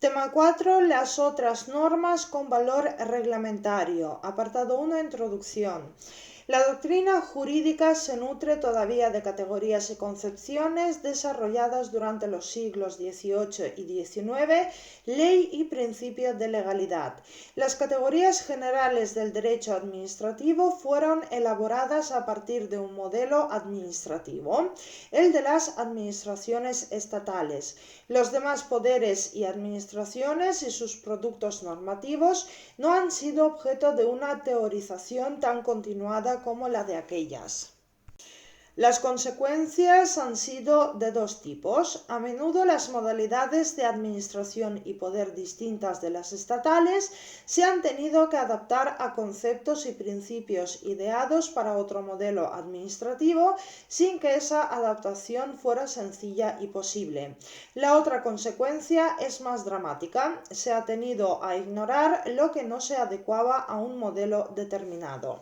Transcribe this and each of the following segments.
Tema 4. Las otras normas con valor reglamentario. Apartado 1. Introducción. La doctrina jurídica se nutre todavía de categorías y concepciones desarrolladas durante los siglos XVIII y XIX, ley y principio de legalidad. Las categorías generales del derecho administrativo fueron elaboradas a partir de un modelo administrativo, el de las administraciones estatales. Los demás poderes y administraciones y sus productos normativos no han sido objeto de una teorización tan continuada como la de aquellas. Las consecuencias han sido de dos tipos. A menudo las modalidades de administración y poder distintas de las estatales se han tenido que adaptar a conceptos y principios ideados para otro modelo administrativo sin que esa adaptación fuera sencilla y posible. La otra consecuencia es más dramática. Se ha tenido a ignorar lo que no se adecuaba a un modelo determinado.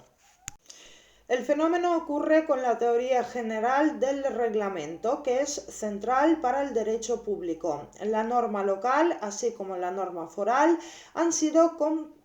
El fenómeno ocurre con la teoría general del reglamento, que es central para el derecho público. La norma local, así como la norma foral, han sido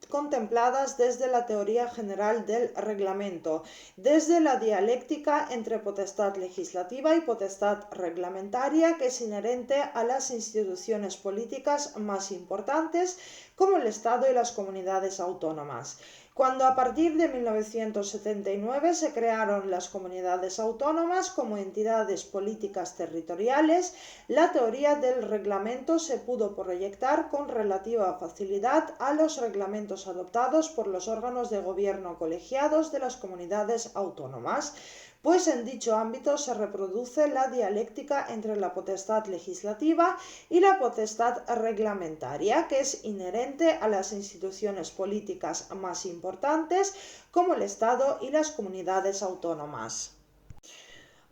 contempladas desde la teoría general del reglamento, desde la dialéctica entre potestad legislativa y potestad reglamentaria, que es inherente a las instituciones políticas más importantes, como el Estado y las comunidades autónomas. Cuando a partir de 1979 se crearon las comunidades autónomas como entidades políticas territoriales, la teoría del reglamento se pudo proyectar con relativa facilidad a los reglamentos adoptados por los órganos de gobierno colegiados de las comunidades autónomas, pues en dicho ámbito se reproduce la dialéctica entre la potestad legislativa y la potestad reglamentaria, que es inherente a las instituciones políticas más importantes como el Estado y las comunidades autónomas.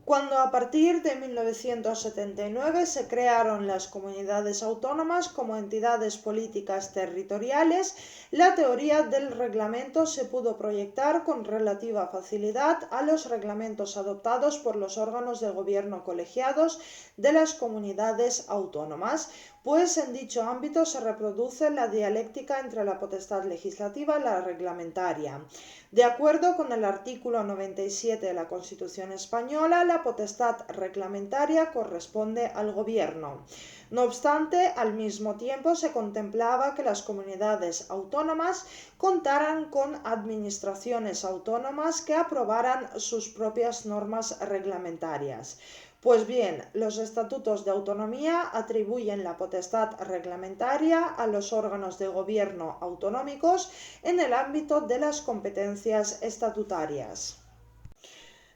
Cuando a partir de 1979 se crearon las comunidades autónomas como entidades políticas territoriales, la teoría del reglamento se pudo proyectar con relativa facilidad a los reglamentos adoptados por los órganos de gobierno colegiados de las comunidades autónomas, pues en dicho ámbito se reproduce la dialéctica entre la potestad legislativa y la reglamentaria. De acuerdo con el artículo 97 de la Constitución española, la potestad reglamentaria corresponde al Gobierno. No obstante, al mismo tiempo se contemplaba que las comunidades autónomas contaran con administraciones autónomas que aprobaran sus propias normas reglamentarias. Pues bien, los estatutos de autonomía atribuyen la potestad reglamentaria a los órganos de gobierno autonómicos en el ámbito de las competencias estatutarias.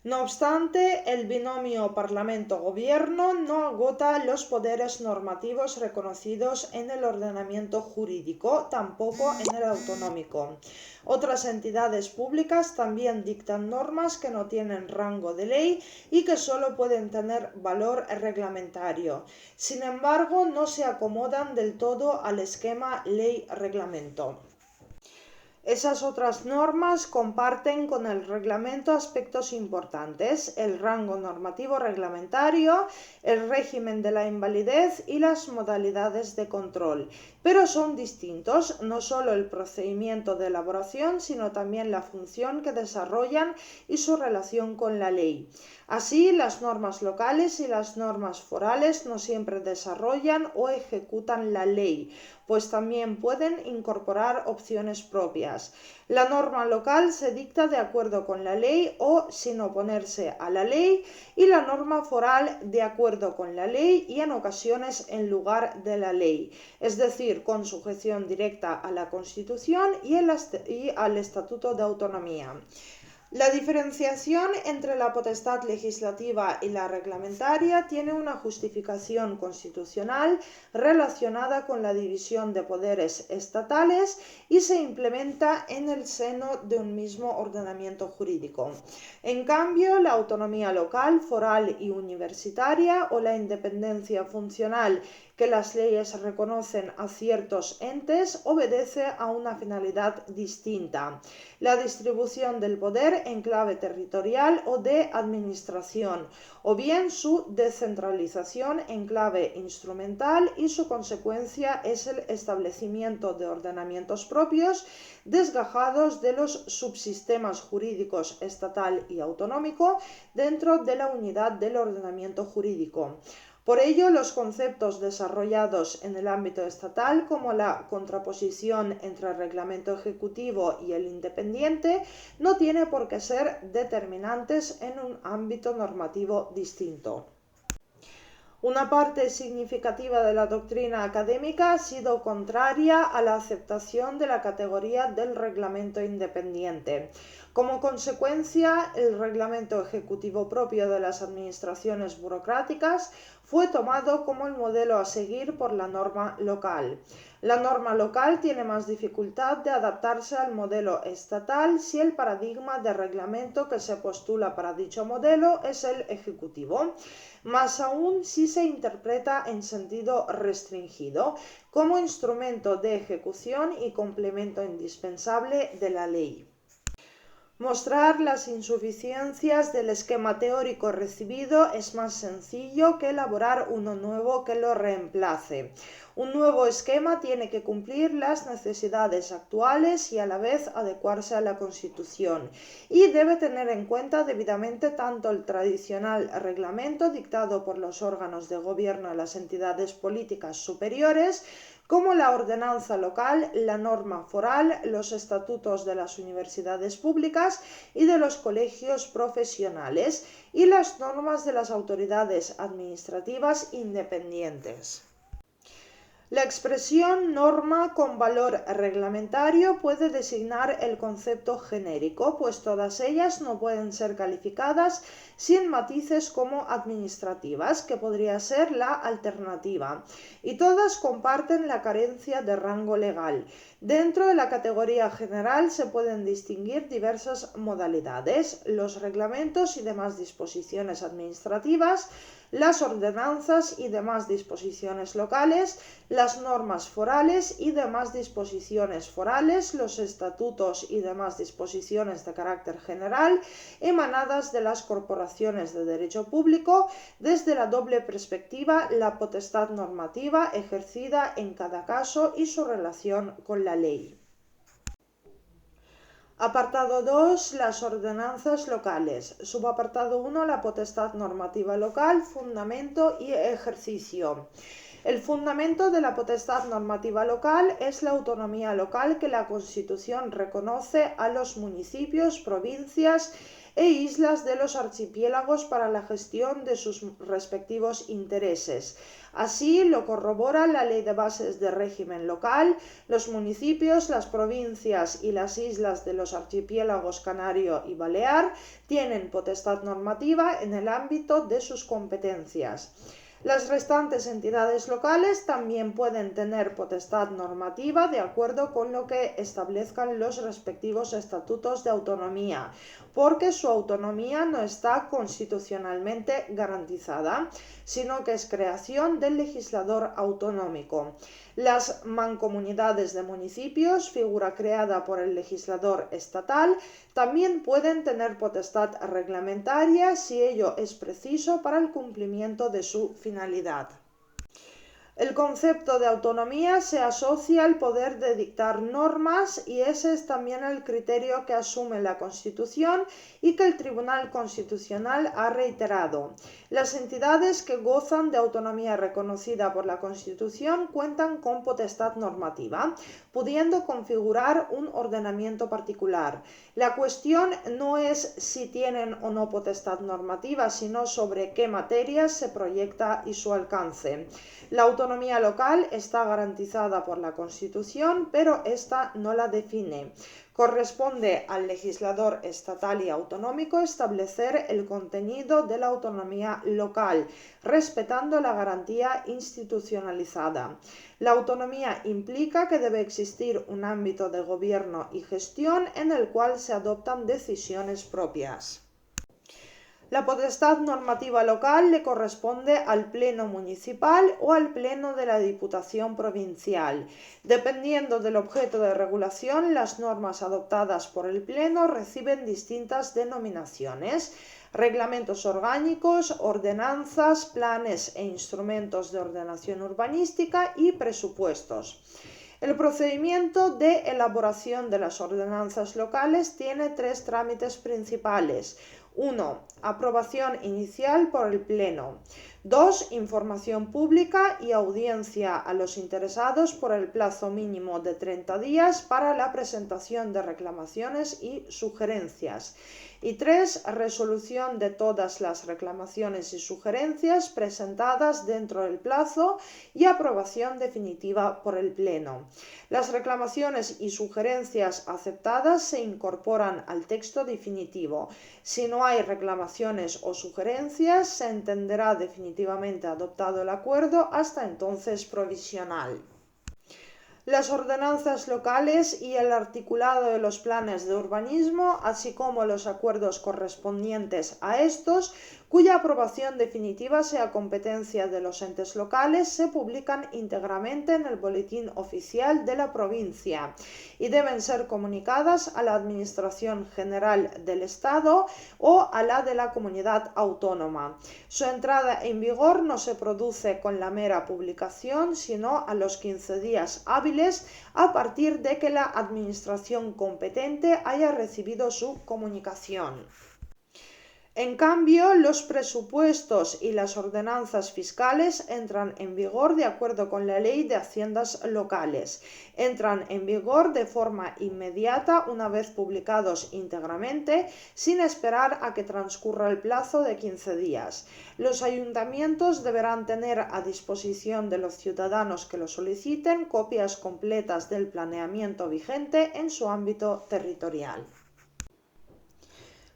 No obstante, el binomio Parlamento-Gobierno no agota los poderes normativos reconocidos en el ordenamiento jurídico, tampoco en el autonómico. Otras entidades públicas también dictan normas que no tienen rango de ley y que solo pueden tener valor reglamentario. Sin embargo, no se acomodan del todo al esquema ley-reglamento. Esas otras normas comparten con el reglamento aspectos importantes: el rango normativo reglamentario, el régimen de la invalidez y las modalidades de control, pero son distintos no solo el procedimiento de elaboración, sino también la función que desarrollan y su relación con la ley. Así, las normas locales y las normas forales no siempre desarrollan o ejecutan la ley, pues también pueden incorporar opciones propias. La norma local se dicta de acuerdo con la ley o sin oponerse a la ley, y la norma foral de acuerdo con la ley y en ocasiones en lugar de la ley, es decir, con sujeción directa a la Constitución y al Estatuto de Autonomía. La diferenciación entre la potestad legislativa y la reglamentaria tiene una justificación constitucional relacionada con la división de poderes estatales y se implementa en el seno de un mismo ordenamiento jurídico. En cambio, la autonomía local, foral y universitaria, o la independencia funcional que las leyes reconocen a ciertos entes obedece a una finalidad distinta: la distribución del poder en clave territorial o de administración, o bien su descentralización en clave instrumental, y su consecuencia es el establecimiento de ordenamientos propios desgajados de los subsistemas jurídicos estatal y autonómico dentro de la unidad del ordenamiento jurídico. Por ello, los conceptos desarrollados en el ámbito estatal, como la contraposición entre el reglamento ejecutivo y el independiente, no tiene por qué ser determinantes en un ámbito normativo distinto. Una parte significativa de la doctrina académica ha sido contraria a la aceptación de la categoría del reglamento independiente. Como consecuencia, el reglamento ejecutivo propio de las administraciones burocráticas fue tomado como el modelo a seguir por la norma local. La norma local tiene más dificultad de adaptarse al modelo estatal si el paradigma de reglamento que se postula para dicho modelo es el ejecutivo, más aún si se interpreta en sentido restringido, como instrumento de ejecución y complemento indispensable de la ley. Mostrar las insuficiencias del esquema teórico recibido es más sencillo que elaborar uno nuevo que lo reemplace. Un nuevo esquema tiene que cumplir las necesidades actuales y a la vez adecuarse a la Constitución, y debe tener en cuenta debidamente tanto el tradicional reglamento dictado por los órganos de gobierno de las entidades políticas superiores, como la ordenanza local, la norma foral, los estatutos de las universidades públicas y de los colegios profesionales, y las normas de las autoridades administrativas independientes. La expresión norma con valor reglamentario puede designar el concepto genérico, pues todas ellas no pueden ser calificadas sin matices como administrativas, que podría ser la alternativa, y todas comparten la carencia de rango legal. Dentro de la categoría general se pueden distinguir diversas modalidades: los reglamentos y demás disposiciones administrativas, las ordenanzas y demás disposiciones locales, las normas forales y demás disposiciones forales, los estatutos y demás disposiciones de carácter general emanadas de las corporaciones de derecho público, desde la doble perspectiva: la potestad normativa ejercida en cada caso y su relación con la ley. Apartado 2. Las ordenanzas locales. Subapartado 1. La potestad normativa local, fundamento y ejercicio. El fundamento de la potestad normativa local es la autonomía local que la Constitución reconoce a los municipios, provincias e islas de los archipiélagos para la gestión de sus respectivos intereses. Así lo corrobora la Ley de Bases de Régimen Local. Los municipios, las provincias y las islas de los archipiélagos canario y balear tienen potestad normativa en el ámbito de sus competencias. Las restantes entidades locales también pueden tener potestad normativa de acuerdo con lo que establezcan los respectivos estatutos de autonomía, porque su autonomía no está constitucionalmente garantizada, sino que es creación del legislador autonómico. Las mancomunidades de municipios, figura creada por el legislador estatal, también pueden tener potestad reglamentaria si ello es preciso para el cumplimiento de su finalidad. El concepto de autonomía se asocia al poder de dictar normas, y ese es también el criterio que asume la Constitución y que el Tribunal Constitucional ha reiterado. Las entidades que gozan de autonomía reconocida por la Constitución cuentan con potestad normativa, pudiendo configurar un ordenamiento particular. La cuestión no es si tienen o no potestad normativa, sino sobre qué materias se proyecta y su alcance. La autonomía local está garantizada por la Constitución, pero esta no la define. Corresponde al legislador estatal y autonómico establecer el contenido de la autonomía local, respetando la garantía institucionalizada. La autonomía implica que debe existir un ámbito de gobierno y gestión en el cual se adoptan decisiones propias. La potestad normativa local le corresponde al Pleno municipal o al Pleno de la Diputación provincial. Dependiendo del objeto de regulación, las normas adoptadas por el Pleno reciben distintas denominaciones: reglamentos orgánicos, ordenanzas, planes e instrumentos de ordenación urbanística y presupuestos. El procedimiento de elaboración de las ordenanzas locales tiene tres trámites principales. 1. Aprobación inicial por el Pleno. 2. Información pública y audiencia a los interesados por el plazo mínimo de 30 días para la presentación de reclamaciones y sugerencias. Y 3. Resolución de todas las reclamaciones y sugerencias presentadas dentro del plazo y aprobación definitiva por el Pleno. Las reclamaciones y sugerencias aceptadas se incorporan al texto definitivo. Si no hay reclamaciones o sugerencias, se entenderá definitivamente adoptado el acuerdo, hasta entonces provisional. Las ordenanzas locales y el articulado de los planes de urbanismo, así como los acuerdos correspondientes a estos, cuya aprobación definitiva sea competencia de los entes locales, se publican íntegramente en el Boletín Oficial de la provincia y deben ser comunicadas a la Administración General del Estado o a la de la comunidad autónoma. Su entrada en vigor no se produce con la mera publicación, sino a los 15 días hábiles a partir de que la administración competente haya recibido su comunicación. En cambio, los presupuestos y las ordenanzas fiscales entran en vigor de acuerdo con la Ley de Haciendas Locales. Entran en vigor de forma inmediata una vez publicados íntegramente, sin esperar a que transcurra el plazo de 15 días. Los ayuntamientos deberán tener a disposición de los ciudadanos que lo soliciten copias completas del planeamiento vigente en su ámbito territorial.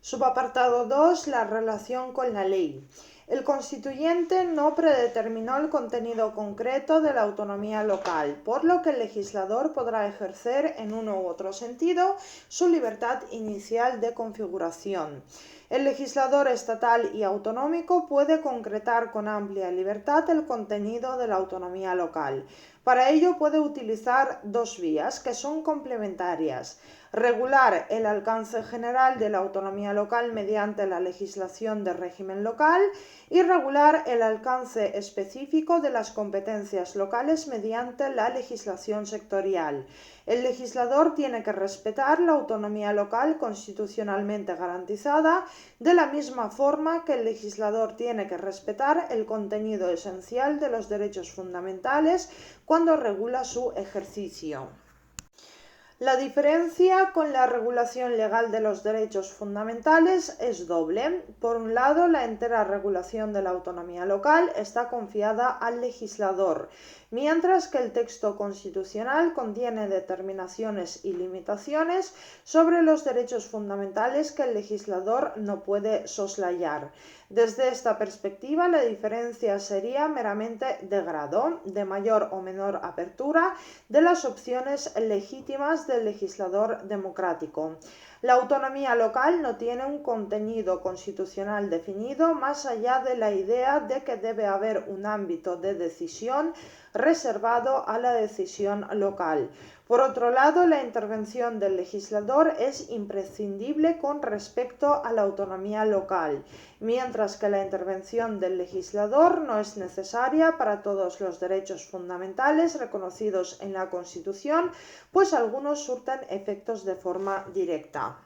Subapartado 2. La relación con la ley. El constituyente no predeterminó el contenido concreto de la autonomía local, por lo que el legislador podrá ejercer en uno u otro sentido su libertad inicial de configuración. El legislador estatal y autonómico puede concretar con amplia libertad el contenido de la autonomía local. Para ello puede utilizar dos vías que son complementarias: regular el alcance general de la autonomía local mediante la legislación de régimen local y regular el alcance específico de las competencias locales mediante la legislación sectorial. El legislador tiene que respetar la autonomía local constitucionalmente garantizada, de la misma forma que el legislador tiene que respetar el contenido esencial de los derechos fundamentales cuando regula su ejercicio. La diferencia con la regulación legal de los derechos fundamentales es doble. Por un lado, la entera regulación de la autonomía local está confiada al legislador, mientras que el texto constitucional contiene determinaciones y limitaciones sobre los derechos fundamentales que el legislador no puede soslayar. Desde esta perspectiva, la diferencia sería meramente de grado, de mayor o menor apertura de las opciones legítimas del legislador democrático. La autonomía local no tiene un contenido constitucional definido más allá de la idea de que debe haber un ámbito de decisión reservado a la decisión local. Por otro lado, la intervención del legislador es imprescindible con respecto a la autonomía local, mientras que la intervención del legislador no es necesaria para todos los derechos fundamentales reconocidos en la Constitución, pues algunos surten efectos de forma directa.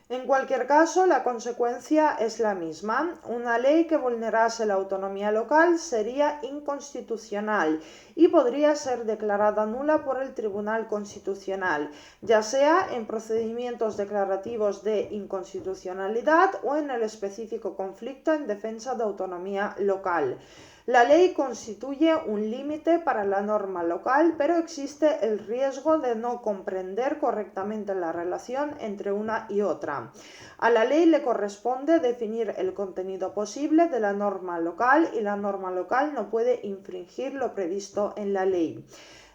En cualquier caso, la consecuencia es la misma. Una ley que vulnerase la autonomía local sería inconstitucional y podría ser declarada nula por el Tribunal Constitucional, ya sea en procedimientos declarativos de inconstitucionalidad o en el específico conflicto en defensa de autonomía local. La ley constituye un límite para la norma local, pero existe el riesgo de no comprender correctamente la relación entre una y otra. A la ley le corresponde definir el contenido posible de la norma local y la norma local no puede infringir lo previsto en la ley.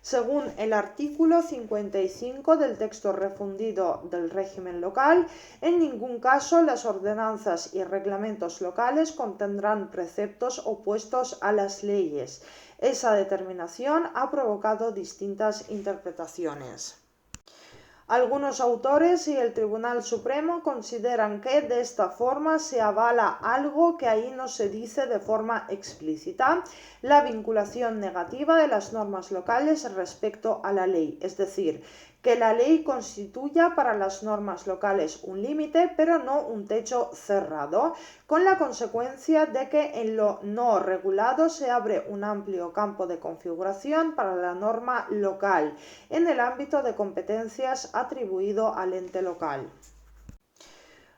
Según el artículo 55 del texto refundido del régimen local, en ningún caso las ordenanzas y reglamentos locales contendrán preceptos opuestos a las leyes. Esa determinación ha provocado distintas interpretaciones. Algunos autores y el Tribunal Supremo consideran que de esta forma se avala algo que ahí no se dice de forma explícita, la vinculación negativa de las normas locales respecto a la ley, es decir, que la ley constituya para las normas locales un límite, pero no un techo cerrado, con la consecuencia de que en lo no regulado se abre un amplio campo de configuración para la norma local, en el ámbito de competencias atribuido al ente local.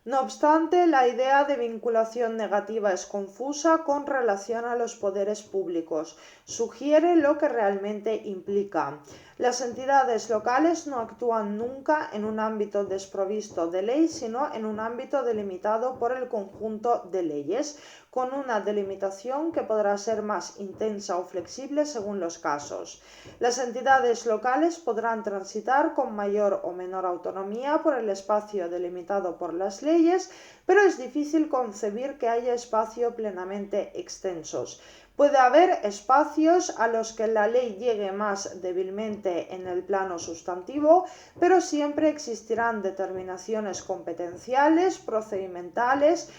No obstante, la idea de vinculación negativa es confusa con relación a los poderes públicos. Sugiere lo que realmente implica. Las entidades locales no actúan nunca en un ámbito desprovisto de ley, sino en un ámbito delimitado por el conjunto de leyes, con una delimitación que podrá ser más intensa o flexible según los casos. Las entidades locales podrán transitar con mayor o menor autonomía por el espacio delimitado por las leyes, pero es difícil concebir que haya espacio plenamente extensos. Puede haber espacios a los que la ley llegue más débilmente en el plano sustantivo, pero siempre existirán determinaciones competenciales, procedimentales,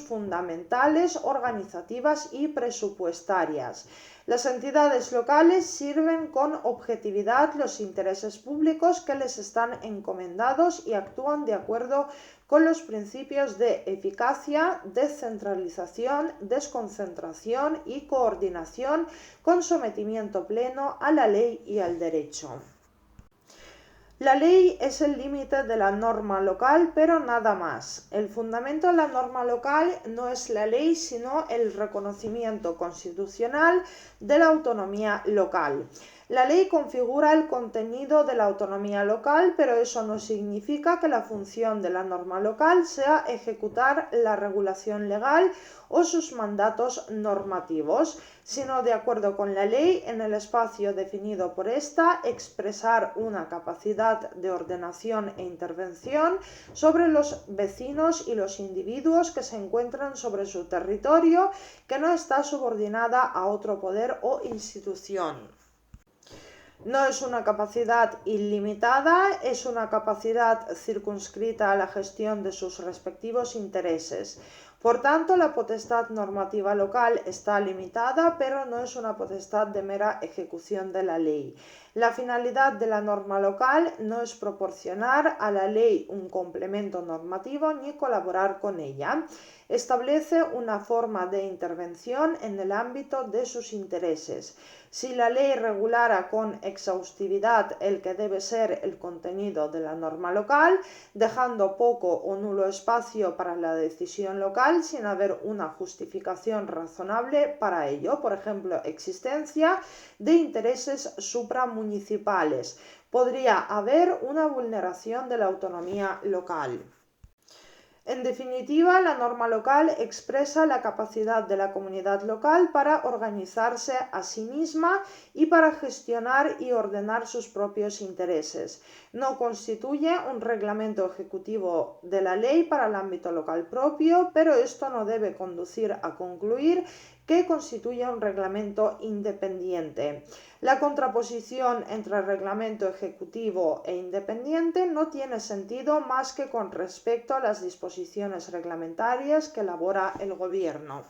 fundamentales, organizativas y presupuestarias. Las entidades locales sirven con objetividad los intereses públicos que les están encomendados y actúan de acuerdo con los principios de eficacia, descentralización, desconcentración y coordinación, con sometimiento pleno a la ley y al derecho. La ley es el límite de la norma local, pero nada más. El fundamento de la norma local no es la ley, sino el reconocimiento constitucional de la autonomía local. La ley configura el contenido de la autonomía local, pero eso no significa que la función de la norma local sea ejecutar la regulación legal o sus mandatos normativos, sino, de acuerdo con la ley, en el espacio definido por esta, expresar una capacidad de ordenación e intervención sobre los vecinos y los individuos que se encuentran sobre su territorio, que no está subordinada a otro poder o institución. No es una capacidad ilimitada, es una capacidad circunscrita a la gestión de sus respectivos intereses. Por tanto, la potestad normativa local está limitada, pero no es una potestad de mera ejecución de la ley. La finalidad de la norma local no es proporcionar a la ley un complemento normativo ni colaborar con ella. Establece una forma de intervención en el ámbito de sus intereses. Si la ley regulara con exhaustividad el que debe ser el contenido de la norma local, dejando poco o nulo espacio para la decisión local sin haber una justificación razonable para ello, por ejemplo, existencia de intereses supramunicipales, podría haber una vulneración de la autonomía local. En definitiva, la norma local expresa la capacidad de la comunidad local para organizarse a sí misma y para gestionar y ordenar sus propios intereses. No constituye un reglamento ejecutivo de la ley para el ámbito local propio, pero esto no debe conducir a concluir que constituye un reglamento independiente. La contraposición entre reglamento ejecutivo e independiente no tiene sentido más que con respecto a las disposiciones reglamentarias que elabora el Gobierno.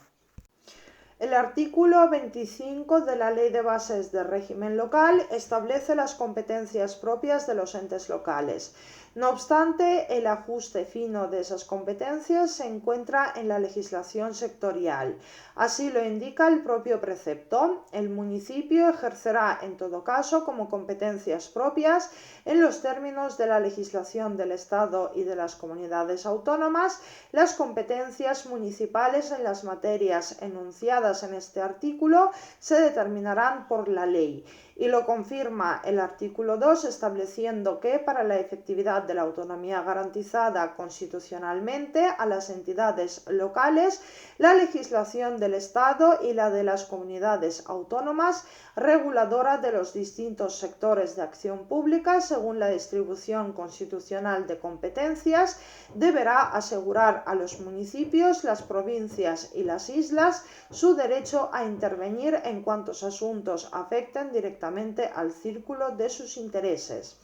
El artículo 25 de la Ley de Bases del Régimen Local establece las competencias propias de los entes locales. No obstante, el ajuste fino de esas competencias se encuentra en la legislación sectorial. Así lo indica el propio precepto. El municipio ejercerá en todo caso como competencias propias, en los términos de la legislación del Estado y de las comunidades autónomas, las competencias municipales en las materias enunciadas en este artículo se determinarán por la ley. Y lo confirma el artículo 2, estableciendo que para la efectividad de la autonomía garantizada constitucionalmente a las entidades locales, la legislación del Estado y la de las comunidades autónomas reguladora de los distintos sectores de acción pública según la distribución constitucional de competencias deberá asegurar a los municipios, las provincias y las islas su derecho a intervenir en cuantos asuntos afecten directamente al círculo de sus intereses.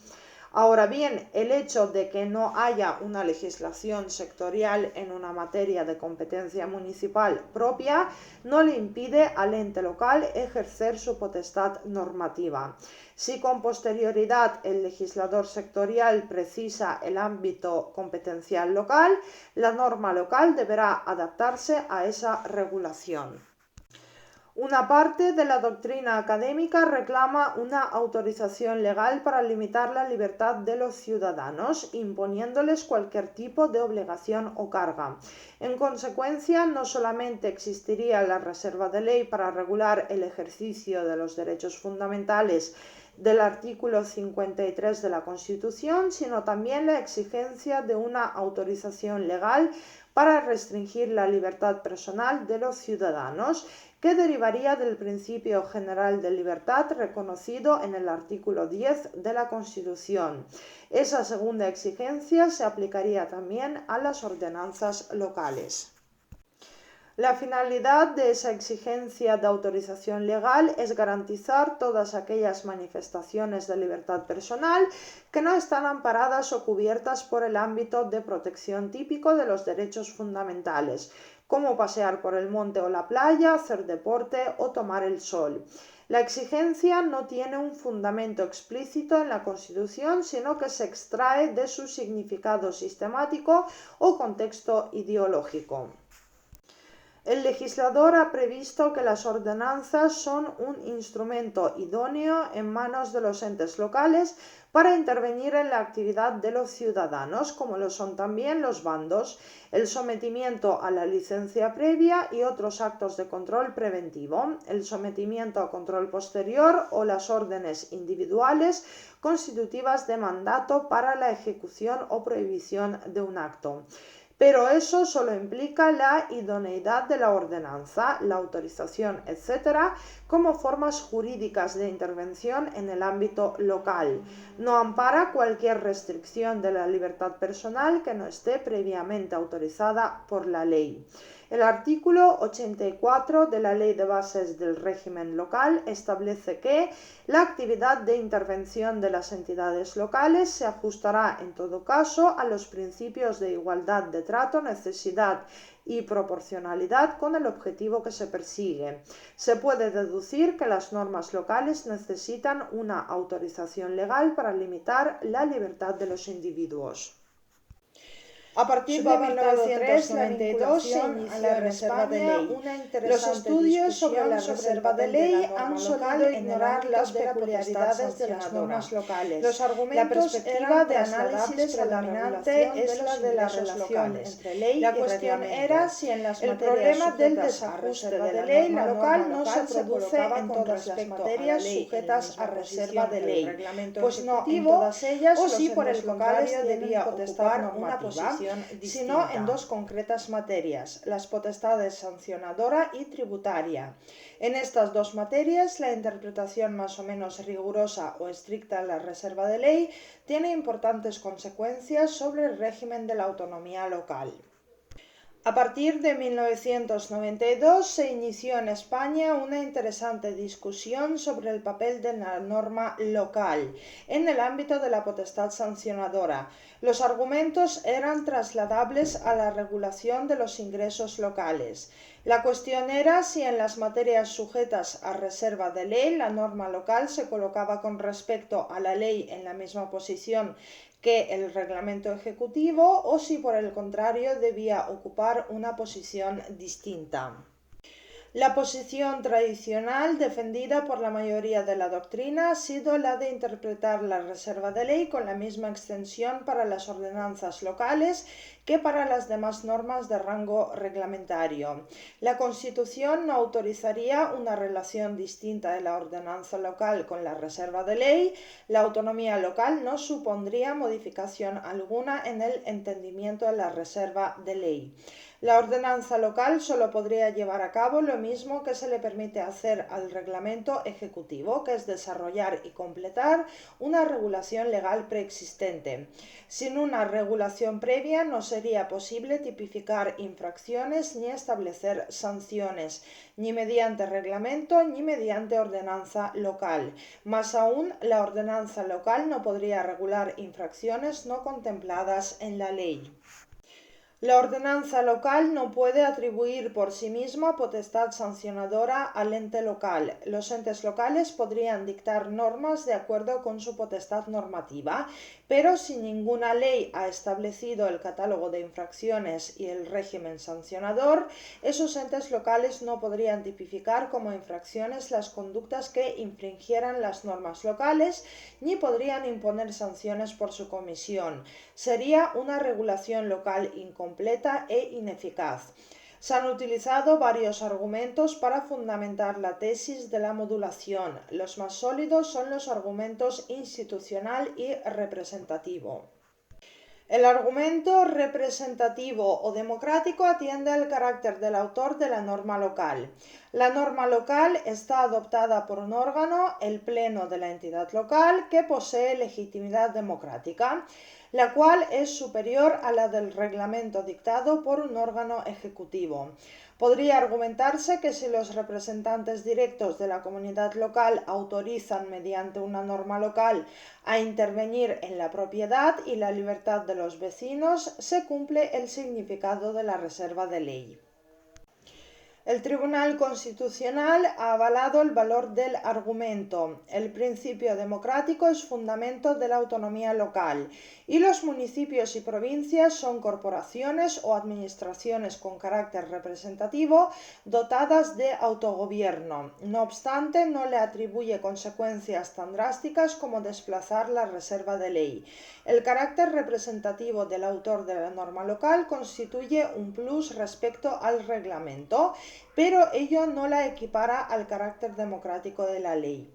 Ahora bien, el hecho de que no haya una legislación sectorial en una materia de competencia municipal propia no le impide al ente local ejercer su potestad normativa. Si con posterioridad el legislador sectorial precisa el ámbito competencial local, la norma local deberá adaptarse a esa regulación. Una parte de la doctrina académica reclama una autorización legal para limitar la libertad de los ciudadanos, imponiéndoles cualquier tipo de obligación o carga. En consecuencia, no solamente existiría la reserva de ley para regular el ejercicio de los derechos fundamentales del artículo 53 de la Constitución, sino también la exigencia de una autorización legal para restringir la libertad personal de los ciudadanos, que derivaría del principio general de libertad reconocido en el artículo 10 de la Constitución. Esa segunda exigencia se aplicaría también a las ordenanzas locales. La finalidad de esa exigencia de autorización legal es garantizar todas aquellas manifestaciones de libertad personal que no están amparadas o cubiertas por el ámbito de protección típico de los derechos fundamentales, como pasear por el monte o la playa, hacer deporte o tomar el sol. La exigencia no tiene un fundamento explícito en la Constitución, sino que se extrae de su significado sistemático o contexto ideológico. El legislador ha previsto que las ordenanzas son un instrumento idóneo en manos de los entes locales para intervenir en la actividad de los ciudadanos, como lo son también los bandos, el sometimiento a la licencia previa y otros actos de control preventivo, el sometimiento a control posterior o las órdenes individuales constitutivas de mandato para la ejecución o prohibición de un acto. Pero eso solo implica la idoneidad de la ordenanza, la autorización, etc., como formas jurídicas de intervención en el ámbito local. No ampara cualquier restricción de la libertad personal que no esté previamente autorizada por la ley. El artículo 84 de la Ley de Bases del Régimen Local establece que la actividad de intervención de las entidades locales se ajustará en todo caso a los principios de igualdad de trato, necesidad y proporcionalidad con el objetivo que se persigue. Se puede deducir que las normas locales necesitan una autorización legal para limitar la libertad de los individuos. A partir de 1992 se inició en España una interesante discusión la reserva de ley han solido ignorar las peculiaridades de las normas locales. Los argumentos eran de análisis predominante es la de la relación entre ley y cuestión era si en las materias problema del desajuste de ley la local no se produce en todas las materias sujetas a reserva de ley, pues no en todas ellas o si por el contrario debía ocupar una posición sino en dos concretas materias, las potestades sancionadora y tributaria. En estas dos materias, la interpretación más o menos rigurosa o estricta de la reserva de ley tiene importantes consecuencias sobre el régimen de la autonomía local. A partir de 1992 se inició en España una interesante discusión sobre el papel de la norma local en el ámbito de la potestad sancionadora. Los argumentos eran trasladables a la regulación de los ingresos locales. La cuestión era si en las materias sujetas a reserva de ley la norma local se colocaba con respecto a la ley en la misma posición que el reglamento ejecutivo o si por el contrario debía ocupar una posición distinta. La posición tradicional defendida por la mayoría de la doctrina ha sido la de interpretar la reserva de ley con la misma extensión para las ordenanzas locales que para las demás normas de rango reglamentario. La Constitución no autorizaría una relación distinta de la ordenanza local con la reserva de ley. La autonomía local no supondría modificación alguna en el entendimiento de la reserva de ley. La ordenanza local solo podría llevar a cabo lo mismo que se le permite hacer al reglamento ejecutivo, que es desarrollar y completar una regulación legal preexistente. Sin una regulación previa no sería posible tipificar infracciones ni establecer sanciones, ni mediante reglamento ni mediante ordenanza local. Más aún, la ordenanza local no podría regular infracciones no contempladas en la ley. La ordenanza local no puede atribuir por sí misma potestad sancionadora al ente local. Los entes locales podrían dictar normas de acuerdo con su potestad normativa, pero si ninguna ley ha establecido el catálogo de infracciones y el régimen sancionador, esos entes locales no podrían tipificar como infracciones las conductas que infringieran las normas locales, ni podrían imponer sanciones por su comisión. Sería una regulación local incompleta e ineficaz. Se han utilizado varios argumentos para fundamentar la tesis de la modulación. Los más sólidos son los argumentos institucional y representativo. El argumento representativo o democrático atiende al carácter del autor de la norma local. La norma local está adoptada por un órgano, el pleno de la entidad local, que posee legitimidad democrática, la cual es superior a la del reglamento dictado por un órgano ejecutivo. Podría argumentarse que si los representantes directos de la comunidad local autorizan mediante una norma local a intervenir en la propiedad y la libertad de los vecinos, se cumple el significado de la reserva de ley. El Tribunal Constitucional ha avalado el valor del argumento. El principio democrático es fundamento de la autonomía local y los municipios y provincias son corporaciones o administraciones con carácter representativo dotadas de autogobierno. No obstante, no le atribuye consecuencias tan drásticas como desplazar la reserva de ley. El carácter representativo del autor de la norma local constituye un plus respecto al reglamento, pero ello no la equipara al carácter democrático de la ley.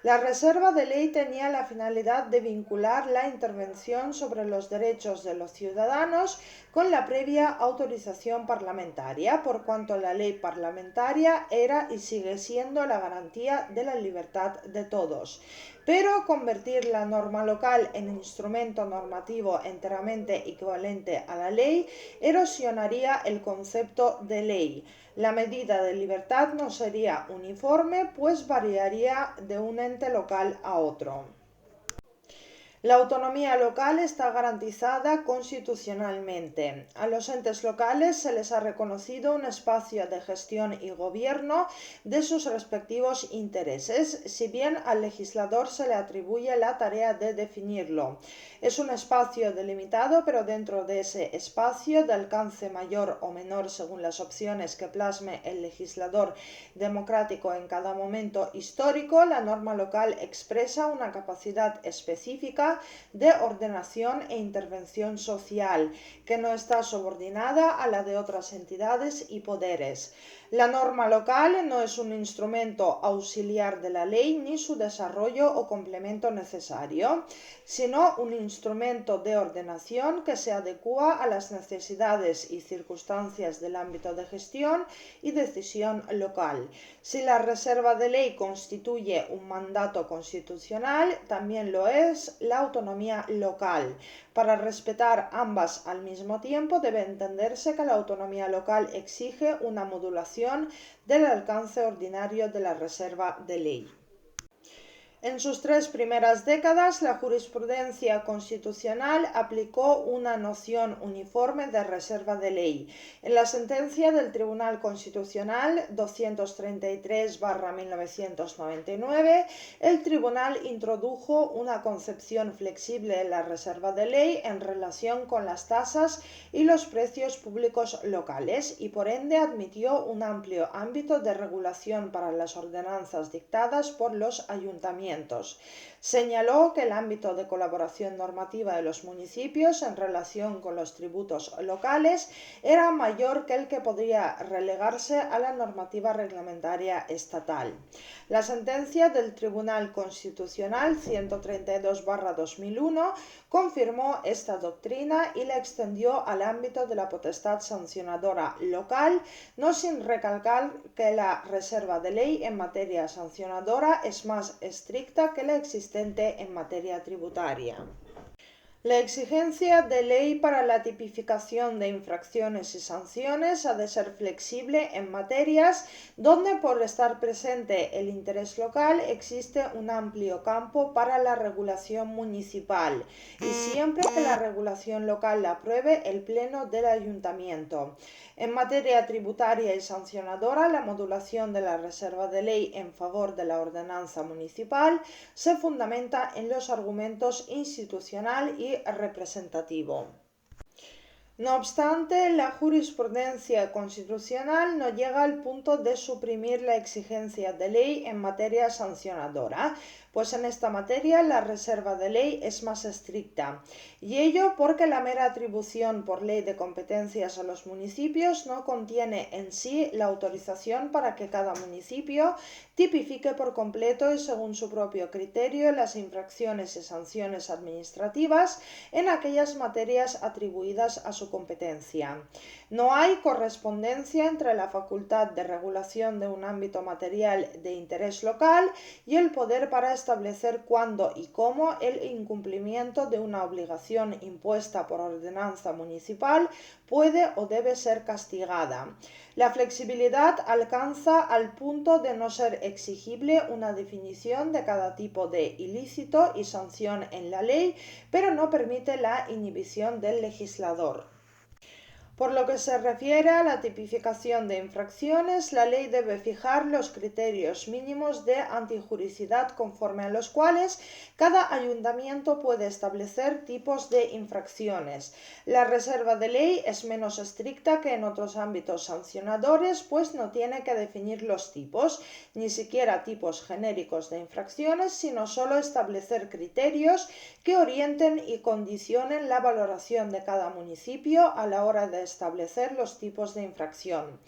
La reserva de ley tenía la finalidad de vincular la intervención sobre los derechos de los ciudadanos con la previa autorización parlamentaria, por cuanto la ley parlamentaria era y sigue siendo la garantía de la libertad de todos. Pero convertir la norma local en instrumento normativo enteramente equivalente a la ley erosionaría el concepto de ley. La medida de libertad no sería uniforme, pues variaría de un ente local a otro. La autonomía local está garantizada constitucionalmente. A los entes locales se les ha reconocido un espacio de gestión y gobierno de sus respectivos intereses, si bien al legislador se le atribuye la tarea de definirlo. Es un espacio delimitado, pero dentro de ese espacio, de alcance mayor o menor según las opciones que plasme el legislador democrático en cada momento histórico, la norma local expresa una capacidad específica de ordenación e intervención social, que no está subordinada a la de otras entidades y poderes. La norma local no es un instrumento auxiliar de la ley ni su desarrollo o complemento necesario, sino un instrumento de ordenación que se adecúa a las necesidades y circunstancias del ámbito de gestión y decisión local. Si la reserva de ley constituye un mandato constitucional, también lo es la autonomía local. Para respetar ambas al mismo tiempo, debe entenderse que la autonomía local exige una modulación del alcance ordinario de la reserva de ley. En sus 3 primeras décadas, la jurisprudencia constitucional aplicó una noción uniforme de reserva de ley. En la sentencia del Tribunal Constitucional 233/1999, el tribunal introdujo una concepción flexible de la reserva de ley en relación con las tasas y los precios públicos locales y por ende admitió un amplio ámbito de regulación para las ordenanzas dictadas por los ayuntamientos. Señaló que el ámbito de colaboración normativa de los municipios en relación con los tributos locales era mayor que el que podría relegarse a la normativa reglamentaria estatal. La sentencia del Tribunal Constitucional 132/2001 confirmó esta doctrina y la extendió al ámbito de la potestad sancionadora local, no sin recalcar que la reserva de ley en materia sancionadora es más estricta que la existente en materia tributaria. La exigencia de ley para la tipificación de infracciones y sanciones ha de ser flexible en materias donde, por estar presente el interés local, existe un amplio campo para la regulación municipal y siempre que la regulación local la apruebe el Pleno del Ayuntamiento. En materia tributaria y sancionadora, la modulación de la reserva de ley en favor de la ordenanza municipal se fundamenta en los argumentos institucional y representativo. No obstante, la jurisprudencia constitucional no llega al punto de suprimir la exigencia de ley en materia sancionadora, pues en esta materia la reserva de ley es más estricta, y ello porque la mera atribución por ley de competencias a los municipios no contiene en sí la autorización para que cada municipio tipifique por completo y según su propio criterio las infracciones y sanciones administrativas en aquellas materias atribuidas a su competencia. No hay correspondencia entre la facultad de regulación de un ámbito material de interés local y el poder para establecer cuándo y cómo el incumplimiento de una obligación impuesta por ordenanza municipal puede o debe ser castigada. La flexibilidad alcanza al punto de no ser exigible una definición de cada tipo de ilícito y sanción en la ley, pero no permite la inhibición del legislador. Por lo que se refiere a la tipificación de infracciones, la ley debe fijar los criterios mínimos de antijuricidad conforme a los cuales cada ayuntamiento puede establecer tipos de infracciones. La reserva de ley es menos estricta que en otros ámbitos sancionadores, pues no tiene que definir los tipos, ni siquiera tipos genéricos de infracciones, sino solo establecer criterios que orienten y condicionen la valoración de cada municipio a la hora de establecer los tipos de infracción.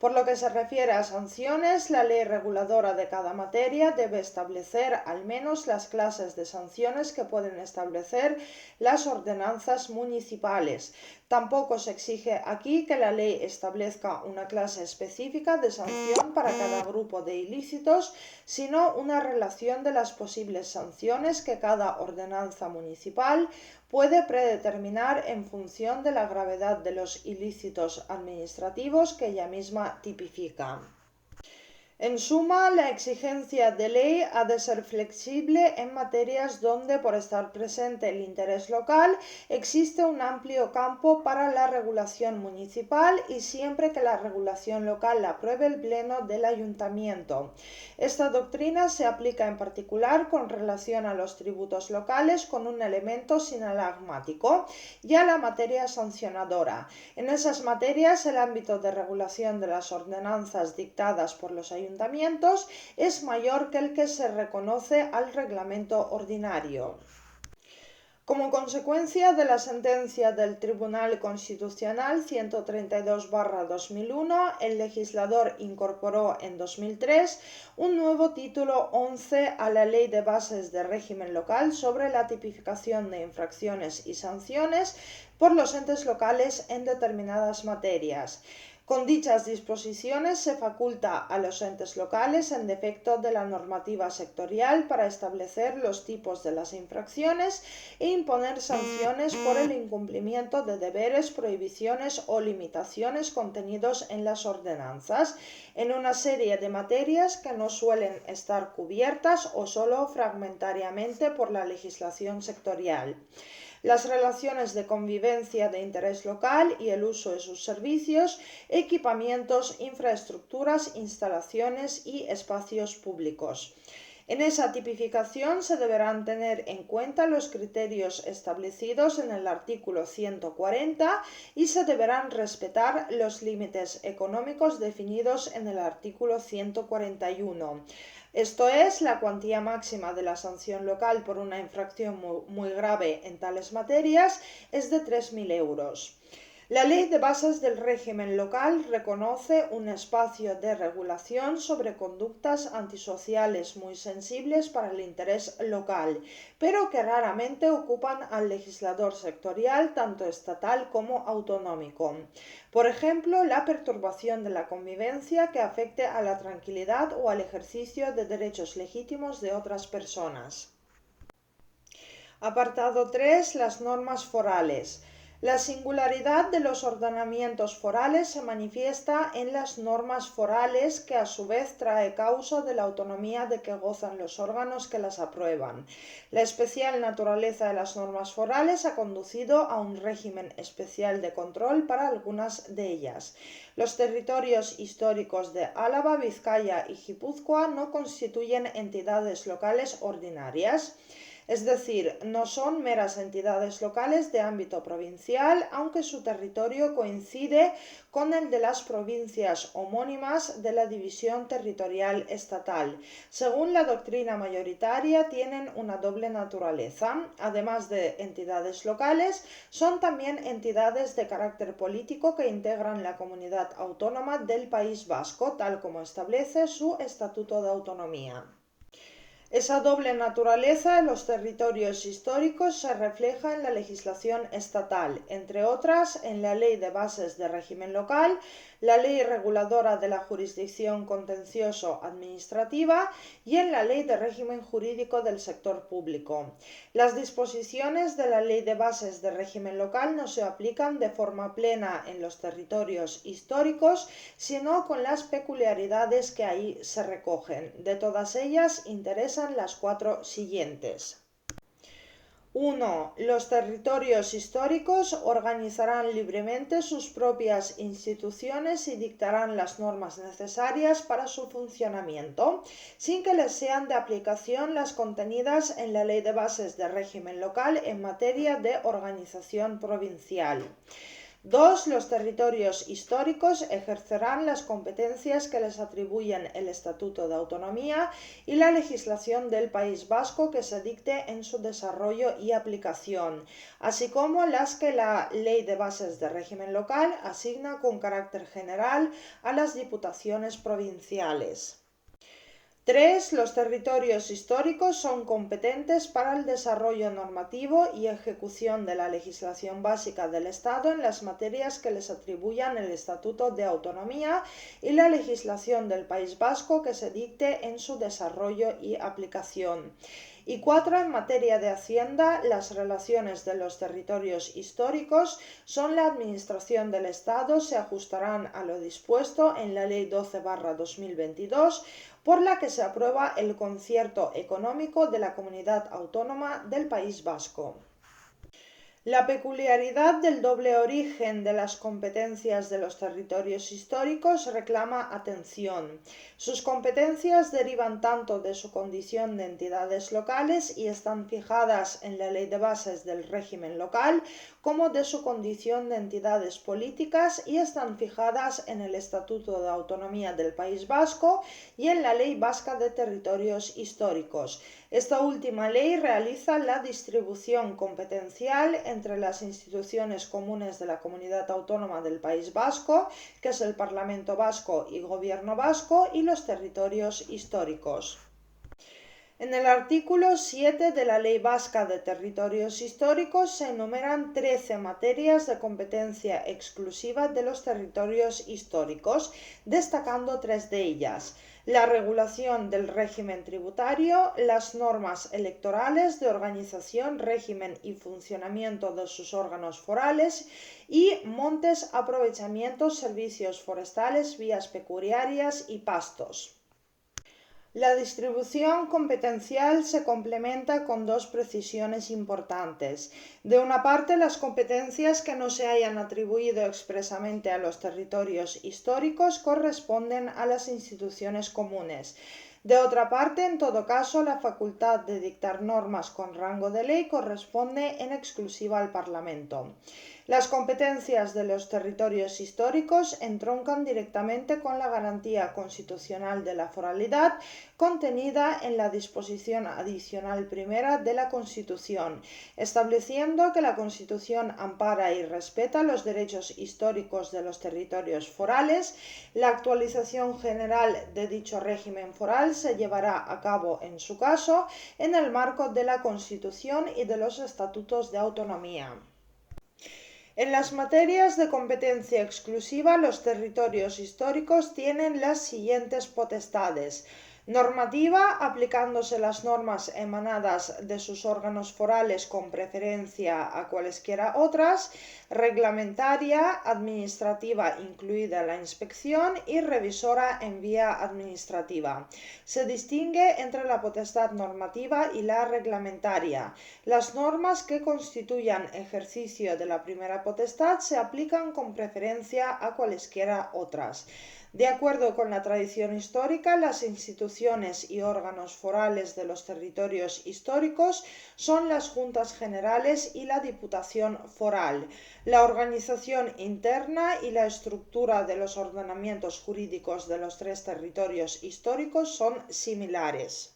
Por lo que se refiere a sanciones, la ley reguladora de cada materia debe establecer al menos las clases de sanciones que pueden establecer las ordenanzas municipales. Tampoco se exige aquí que la ley establezca una clase específica de sanción para cada grupo de ilícitos, sino una relación de las posibles sanciones que cada ordenanza municipal puede predeterminar en función de la gravedad de los ilícitos administrativos que ella misma tipifica. En suma, la exigencia de ley ha de ser flexible en materias donde, por estar presente el interés local, existe un amplio campo para la regulación municipal y siempre que la regulación local la apruebe el Pleno del Ayuntamiento. Esta doctrina se aplica en particular con relación a los tributos locales con un elemento sinalagmático y a la materia sancionadora. En esas materias, el ámbito de regulación de las ordenanzas dictadas por los ayuntamientos es mayor que el que se reconoce al reglamento ordinario. Como consecuencia de la sentencia del Tribunal Constitucional 132/2001, el legislador incorporó en 2003 un nuevo título 11 a la Ley de Bases de Régimen Local sobre la tipificación de infracciones y sanciones por los entes locales en determinadas materias. Con dichas disposiciones se faculta a los entes locales, en defecto de la normativa sectorial, para establecer los tipos de las infracciones e imponer sanciones por el incumplimiento de deberes, prohibiciones o limitaciones contenidos en las ordenanzas, en una serie de materias que no suelen estar cubiertas o solo fragmentariamente por la legislación sectorial. Las relaciones de convivencia de interés local y el uso de sus servicios, equipamientos, infraestructuras, instalaciones y espacios públicos. En esa tipificación se deberán tener en cuenta los criterios establecidos en el artículo 140 y se deberán respetar los límites económicos definidos en el artículo 141. Esto es, la cuantía máxima de la sanción local por una infracción muy grave en tales materias es de 3.000 euros. La Ley de Bases del Régimen Local reconoce un espacio de regulación sobre conductas antisociales muy sensibles para el interés local, pero que raramente ocupan al legislador sectorial, tanto estatal como autonómico. Por ejemplo, la perturbación de la convivencia que afecte a la tranquilidad o al ejercicio de derechos legítimos de otras personas. Apartado 3. Las normas forales. La singularidad de los ordenamientos forales se manifiesta en las normas forales, que a su vez trae causa de la autonomía de que gozan los órganos que las aprueban. La especial naturaleza de las normas forales ha conducido a un régimen especial de control para algunas de ellas. Los territorios históricos de Álava, Vizcaya y Guipúzcoa no constituyen entidades locales ordinarias. Es decir, no son meras entidades locales de ámbito provincial, aunque su territorio coincide con el de las provincias homónimas de la división territorial estatal. Según la doctrina mayoritaria, tienen una doble naturaleza. Además de entidades locales, son también entidades de carácter político que integran la comunidad autónoma del País Vasco, tal como establece su Estatuto de Autonomía. Esa doble naturaleza de los territorios históricos se refleja en la legislación estatal, entre otras en la Ley de Bases de Régimen Local, la Ley Reguladora de la Jurisdicción Contencioso-Administrativa y en la Ley de Régimen Jurídico del Sector Público. Las disposiciones de la Ley de Bases de Régimen Local no se aplican de forma plena en los territorios históricos, sino con las peculiaridades que ahí se recogen. De todas ellas interesan las 4 siguientes. 1. Los territorios históricos organizarán libremente sus propias instituciones y dictarán las normas necesarias para su funcionamiento, sin que les sean de aplicación las contenidas en la Ley de Bases de Régimen Local en materia de organización provincial. 2. Los territorios históricos ejercerán las competencias que les atribuyen el Estatuto de Autonomía y la legislación del País Vasco que se dicte en su desarrollo y aplicación, así como las que la Ley de Bases de Régimen Local asigna con carácter general a las diputaciones provinciales. 3. Los territorios históricos son competentes para el desarrollo normativo y ejecución de la legislación básica del Estado en las materias que les atribuyan el Estatuto de Autonomía y la legislación del País Vasco que se dicte en su desarrollo y aplicación. Y 4. En materia de Hacienda, las relaciones de los territorios históricos son la administración del Estado, se ajustarán a lo dispuesto en la Ley 12/2022, por la que se aprueba el concierto económico de la Comunidad Autónoma del País Vasco. La peculiaridad del doble origen de las competencias de los territorios históricos reclama atención. Sus competencias derivan tanto de su condición de entidades locales y están fijadas en la Ley de Bases del Régimen Local, como de su condición de entidades políticas y están fijadas en el Estatuto de Autonomía del País Vasco y en la Ley Vasca de Territorios Históricos. Esta última ley realiza la distribución competencial entre las instituciones comunes de la Comunidad Autónoma del País Vasco, que es el Parlamento Vasco y Gobierno Vasco, y los territorios históricos. En el artículo 7 de la Ley Vasca de Territorios Históricos se enumeran 13 materias de competencia exclusiva de los territorios históricos, destacando 3 de ellas: la regulación del régimen tributario, las normas electorales de organización, régimen y funcionamiento de sus órganos forales y montes, aprovechamientos, servicios forestales, vías pecuarias y pastos. La distribución competencial se complementa con dos precisiones importantes. De una parte, las competencias que no se hayan atribuido expresamente a los territorios históricos corresponden a las instituciones comunes. De otra parte, en todo caso, la facultad de dictar normas con rango de ley corresponde en exclusiva al Parlamento. Las competencias de los territorios históricos entroncan directamente con la garantía constitucional de la foralidad contenida en la disposición adicional primera de la Constitución, estableciendo que la Constitución ampara y respeta los derechos históricos de los territorios forales. La actualización general de dicho régimen foral se llevará a cabo, en su caso, en el marco de la Constitución y de los estatutos de autonomía. En las materias de competencia exclusiva, los territorios históricos tienen las siguientes potestades: normativa, aplicándose las normas emanadas de sus órganos forales con preferencia a cualesquiera otras; reglamentaria, administrativa, incluida la inspección; y revisora en vía administrativa. Se distingue entre la potestad normativa y la reglamentaria. Las normas que constituyan ejercicio de la primera potestad se aplican con preferencia a cualesquiera otras. De acuerdo con la tradición histórica, las instituciones y órganos forales de los territorios históricos son las Juntas Generales y la Diputación Foral. La organización interna y la estructura de los ordenamientos jurídicos de los 3 territorios históricos son similares.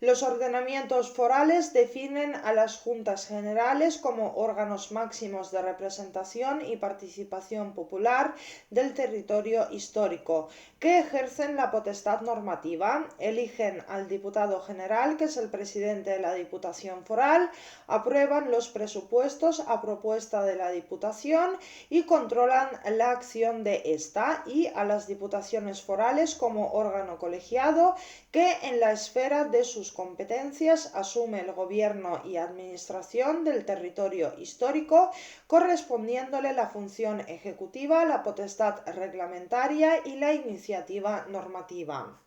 Los ordenamientos forales definen a las Juntas Generales como órganos máximos de representación y participación popular del territorio histórico, que ejercen la potestad normativa, eligen al Diputado General, que es el presidente de la Diputación Foral, aprueban los presupuestos a propuesta de la Diputación y controlan la acción de ésta, y a las Diputaciones Forales como órgano colegiado que en la esfera de sus competencias asume el gobierno y administración del territorio histórico, correspondiéndole la función ejecutiva, la potestad reglamentaria y la iniciativa normativa.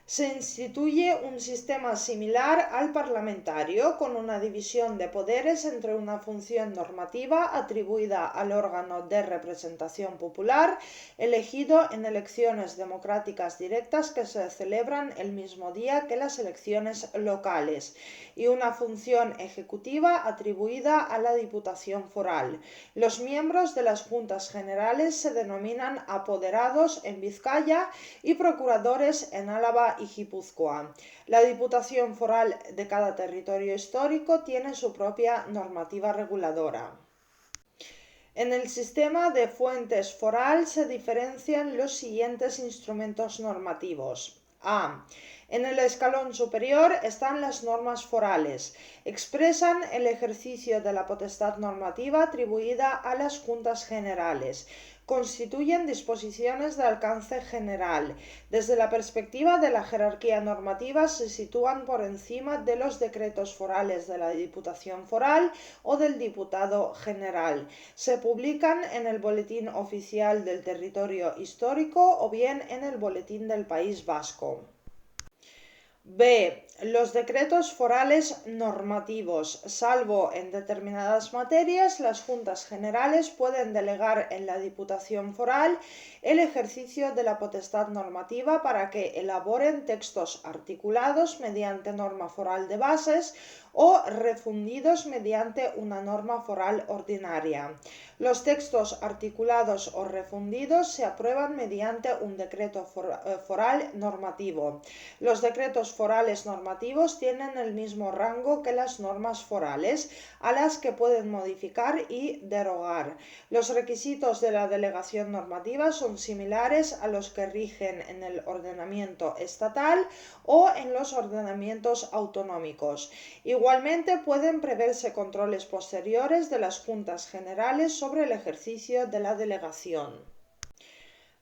Se instituye un sistema similar al parlamentario, con una división de poderes entre una función normativa atribuida al órgano de representación popular, elegido en elecciones democráticas directas que se celebran el mismo día que las elecciones locales, y una función ejecutiva atribuida a la Diputación Foral. Los miembros de las Juntas Generales se denominan apoderados en Vizcaya y procuradores en Álava y Guipúzcoa. La Diputación Foral de cada territorio histórico tiene su propia normativa reguladora. En el sistema de fuentes foral se diferencian los siguientes instrumentos normativos. A. En el escalón superior están las normas forales. Expresan el ejercicio de la potestad normativa atribuida a las Juntas Generales. Constituyen disposiciones de alcance general. Desde la perspectiva de la jerarquía normativa se sitúan por encima de los decretos forales de la Diputación Foral o del Diputado General. Se publican en el Boletín Oficial del Territorio Histórico o bien en el Boletín del País Vasco. B. Los decretos forales normativos. Salvo en determinadas materias, las Juntas Generales pueden delegar en la Diputación Foral el ejercicio de la potestad normativa para que elaboren textos articulados mediante norma foral de bases o refundidos mediante una norma foral ordinaria. Los textos articulados o refundidos se aprueban mediante un decreto foral normativo. Los decretos forales normativos tienen el mismo rango que las normas forales, a las que pueden modificar y derogar. Los requisitos de la delegación normativa son similares a los que rigen en el ordenamiento estatal o en los ordenamientos autonómicos. Igualmente pueden preverse controles posteriores de las Juntas Generales sobre el ejercicio de la delegación.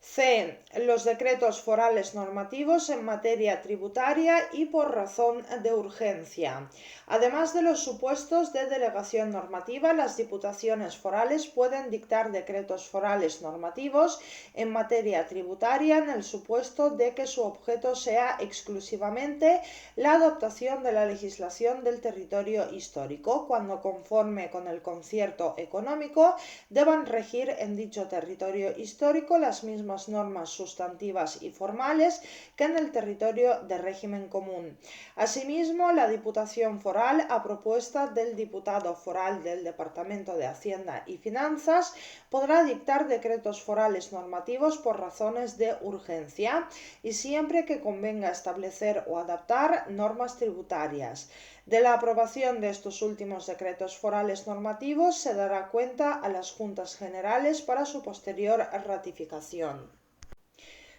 C. Los decretos forales normativos en materia tributaria y por razón de urgencia. Además de los supuestos de delegación normativa, las diputaciones forales pueden dictar decretos forales normativos en materia tributaria en el supuesto de que su objeto sea exclusivamente la adaptación de la legislación del territorio histórico, cuando conforme con el concierto económico deban regir en dicho territorio histórico las mismas normas sustantivas y formales que en el territorio de régimen común. Asimismo, la Diputación Foral, a propuesta del diputado foral del Departamento de Hacienda y Finanzas, podrá dictar decretos forales normativos por razones de urgencia y siempre que convenga establecer o adaptar normas tributarias. De la aprobación de estos últimos decretos forales normativos se dará cuenta a las Juntas Generales para su posterior ratificación.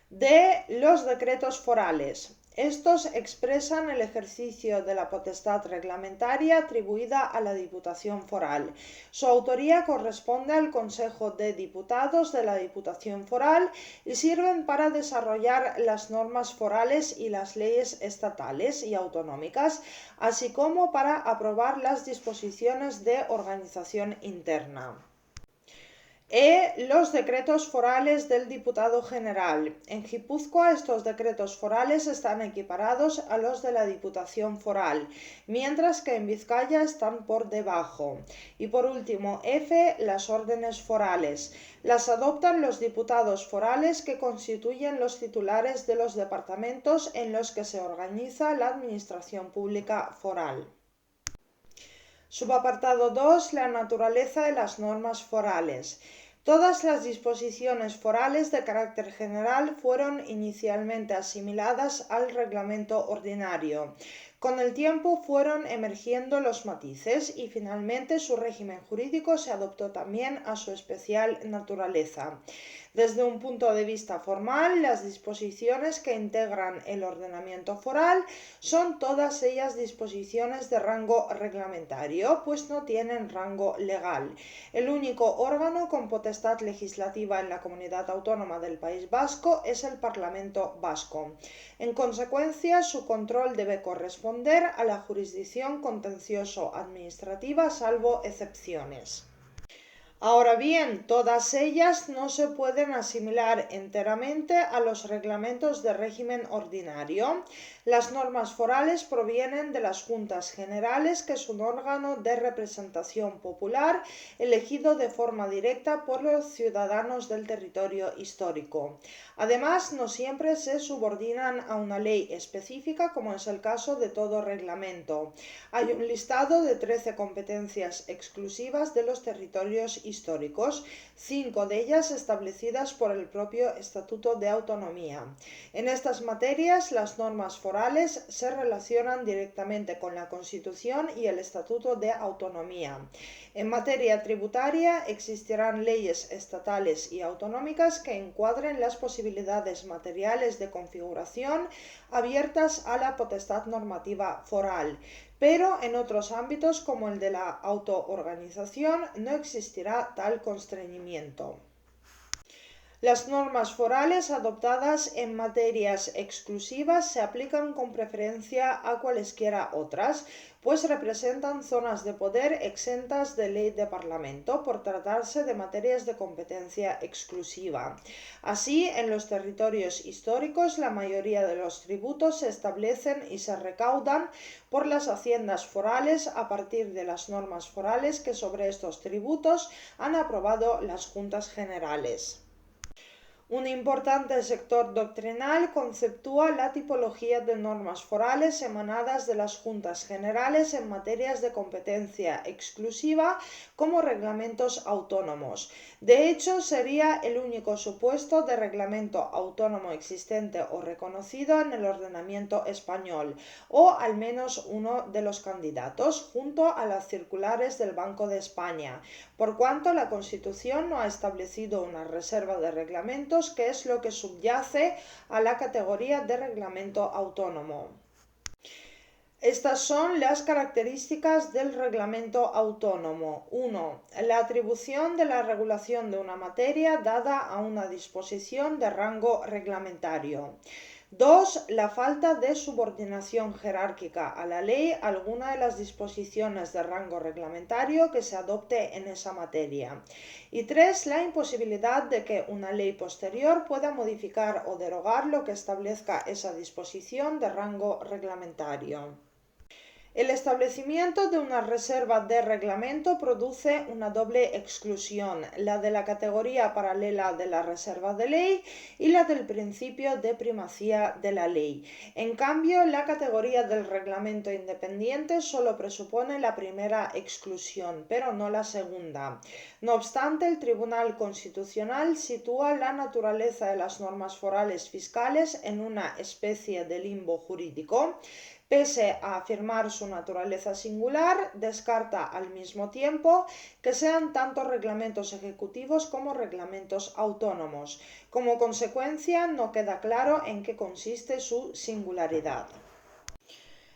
D. Los decretos forales. Estos expresan el ejercicio de la potestad reglamentaria atribuida a la Diputación Foral. Su autoría corresponde al Consejo de Diputados de la Diputación Foral y sirven para desarrollar las normas forales y las leyes estatales y autonómicas, así como para aprobar las disposiciones de organización interna. Los decretos forales del Diputado General. En Guipúzcoa estos decretos forales están equiparados a los de la Diputación Foral, mientras que en Vizcaya están por debajo. Y por último, F. Las órdenes forales. Las adoptan los diputados forales que constituyen los titulares de los departamentos en los que se organiza la administración pública foral. Subapartado 2. La naturaleza de las normas forales. Todas las disposiciones forales de carácter general fueron inicialmente asimiladas al reglamento ordinario. Con el tiempo fueron emergiendo los matices y finalmente su régimen jurídico se adoptó también a su especial naturaleza. Desde un punto de vista formal, las disposiciones que integran el ordenamiento foral son todas ellas disposiciones de rango reglamentario, pues no tienen rango legal. El único órgano con potestad legislativa en la Comunidad Autónoma del País Vasco es el Parlamento Vasco. En consecuencia, su control debe corresponder a la jurisdicción contencioso-administrativa, salvo excepciones. Ahora bien, todas ellas no se pueden asimilar enteramente a los reglamentos de régimen ordinario. Las normas forales provienen de las Juntas Generales, que es un órgano de representación popular elegido de forma directa por los ciudadanos del territorio histórico. Además, no siempre se subordinan a una ley específica, como es el caso de todo reglamento. Hay un listado de 13 competencias exclusivas de los territorios históricos, 5 de ellas establecidas por el propio Estatuto de Autonomía. En estas materias, las normas forales se relacionan directamente con la Constitución y el Estatuto de Autonomía. En materia tributaria, existirán leyes estatales y autonómicas que encuadren las posibilidades materiales de configuración abiertas a la potestad normativa foral, pero en otros ámbitos como el de la autoorganización no existirá tal constreñimiento. Las normas forales adoptadas en materias exclusivas se aplican con preferencia a cualesquiera otras, pues representan zonas de poder exentas de ley de parlamento por tratarse de materias de competencia exclusiva. Así, en los territorios históricos, la mayoría de los tributos se establecen y se recaudan por las haciendas forales a partir de las normas forales que sobre estos tributos han aprobado las Juntas Generales. Un importante sector doctrinal conceptúa la tipología de normas forales emanadas de las Juntas Generales en materias de competencia exclusiva como reglamentos autónomos. De hecho, sería el único supuesto de reglamento autónomo existente o reconocido en el ordenamiento español, o al menos uno de los candidatos, junto a las circulares del Banco de España, por cuanto la Constitución no ha establecido una reserva de reglamentos, que es lo que subyace a la categoría de reglamento autónomo. Estas son las características del reglamento autónomo. 1. La atribución de la regulación de una materia dada a una disposición de rango reglamentario. 2. La falta de subordinación jerárquica a la ley alguna de las disposiciones de rango reglamentario que se adopte en esa materia. Y 3. La imposibilidad de que una ley posterior pueda modificar o derogar lo que establezca esa disposición de rango reglamentario. El establecimiento de una reserva de reglamento produce una doble exclusión, la de la categoría paralela de la reserva de ley y la del principio de primacía de la ley. En cambio, la categoría del reglamento independiente solo presupone la primera exclusión, pero no la segunda. No obstante, el Tribunal Constitucional sitúa la naturaleza de las normas forales fiscales en una especie de limbo jurídico. Pese a afirmar su naturaleza singular, descarta al mismo tiempo que sean tanto reglamentos ejecutivos como reglamentos autónomos. Como consecuencia, no queda claro en qué consiste su singularidad.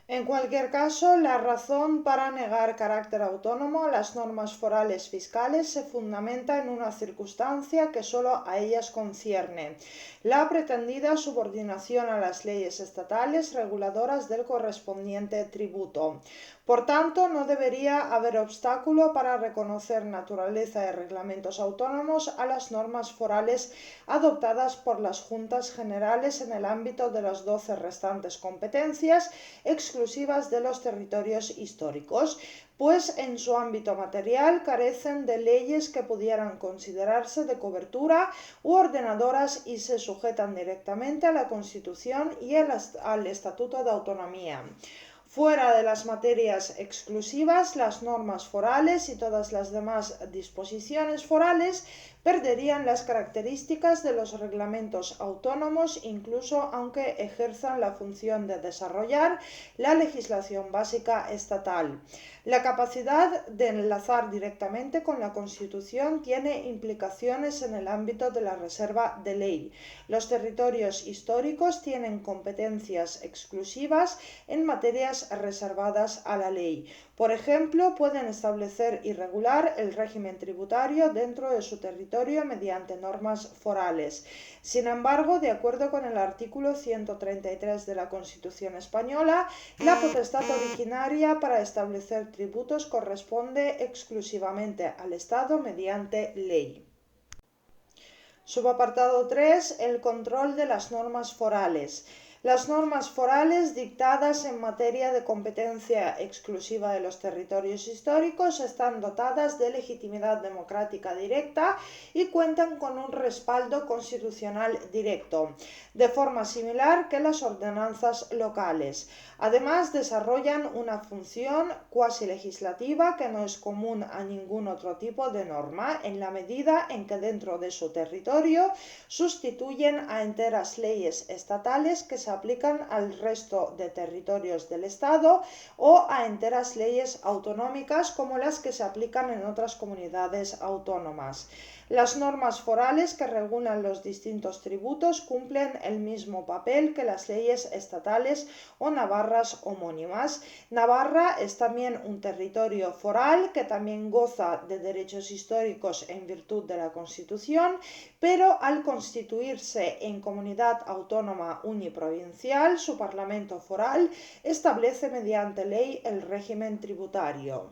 En cualquier caso, la razón para negar carácter autónomo a las normas forales fiscales se fundamenta en una circunstancia que solo a ellas concierne: la pretendida subordinación a las leyes estatales reguladoras del correspondiente tributo. Por tanto, no debería haber obstáculo para reconocer naturaleza de reglamentos autónomos a las normas forales adoptadas por las Juntas Generales en el ámbito de las 12 restantes competencias exclusivas de los territorios históricos, pues en su ámbito material carecen de leyes que pudieran considerarse de cobertura u ordenadoras y se sujetan directamente a la Constitución y al Estatuto de Autonomía. Fuera de las materias exclusivas, las normas forales y todas las demás disposiciones forales perderían las características de los reglamentos autónomos, incluso aunque ejerzan la función de desarrollar la legislación básica estatal. La capacidad de enlazar directamente con la Constitución tiene implicaciones en el ámbito de la reserva de ley. Los territorios históricos tienen competencias exclusivas en materias reservadas a la ley. Por ejemplo, pueden establecer y regular el régimen tributario dentro de su territorio mediante normas forales. Sin embargo, de acuerdo con el artículo 133 de la Constitución española, la potestad originaria para establecer tributos corresponde exclusivamente al Estado mediante ley. Subapartado 3. El control de las normas forales. Las normas forales dictadas en materia de competencia exclusiva de los territorios históricos están dotadas de legitimidad democrática directa y cuentan con un respaldo constitucional directo, de forma similar que las ordenanzas locales. Además, desarrollan una función cuasi legislativa que no es común a ningún otro tipo de norma, en la medida en que dentro de su territorio sustituyen a enteras leyes estatales que se aplican al resto de territorios del Estado o a enteras leyes autonómicas como las que se aplican en otras comunidades autónomas. Las normas forales que regulan los distintos tributos cumplen el mismo papel que las leyes estatales o navarras homónimas. Navarra es también un territorio foral que también goza de derechos históricos en virtud de la Constitución, pero al constituirse en comunidad autónoma uniprovincial, su parlamento foral establece mediante ley el régimen tributario.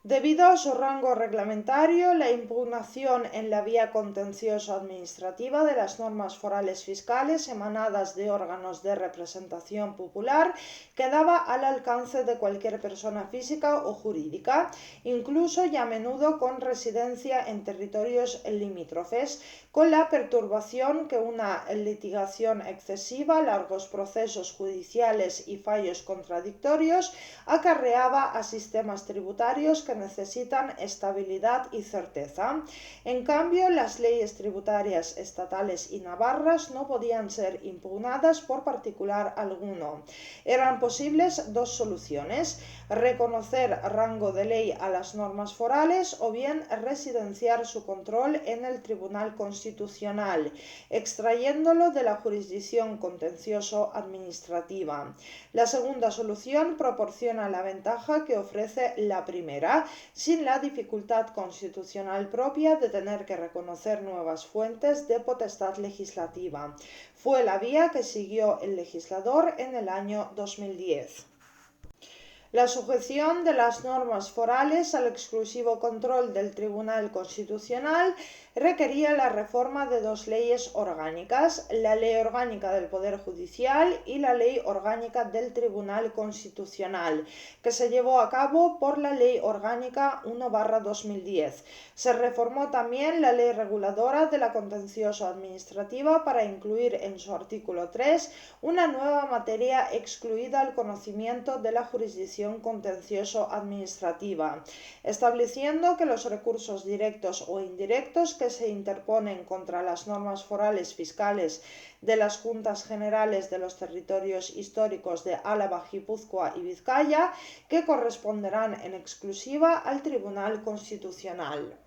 Debido a su rango reglamentario, la impugnación en la vía contencioso-administrativa de las normas forales fiscales emanadas de órganos de representación popular quedaba al alcance de cualquier persona física o jurídica, incluso y a menudo con residencia en territorios limítrofes, con la perturbación que una litigación excesiva, largos procesos judiciales y fallos contradictorios acarreaba a sistemas tributarios que necesitan estabilidad y certeza. En cambio, las leyes tributarias estatales y navarras no podían ser impugnadas por particular alguno. Eran posibles dos soluciones: reconocer rango de ley a las normas forales o bien residenciar su control en el Tribunal Constitucional, extrayéndolo de la jurisdicción contencioso-administrativa. La segunda solución proporciona la ventaja que ofrece la primera, sin la dificultad constitucional propia de tener que reconocer nuevas fuentes de potestad legislativa. Fue la vía que siguió el legislador en el año 2010. La sujeción de las normas forales al exclusivo control del Tribunal Constitucional requería la reforma de dos leyes orgánicas: la Ley Orgánica del Poder Judicial y la Ley Orgánica del Tribunal Constitucional, que se llevó a cabo por la Ley Orgánica 1/2010. Se reformó también la Ley Reguladora de la Contencioso Administrativa para incluir en su artículo 3 una nueva materia excluida al conocimiento de la jurisdicción contencioso-administrativa, estableciendo que los recursos directos o indirectos que se interponen contra las normas forales fiscales de las Juntas Generales de los territorios históricos de Álava, Guipúzcoa y Vizcaya, que corresponderán en exclusiva al Tribunal Constitucional.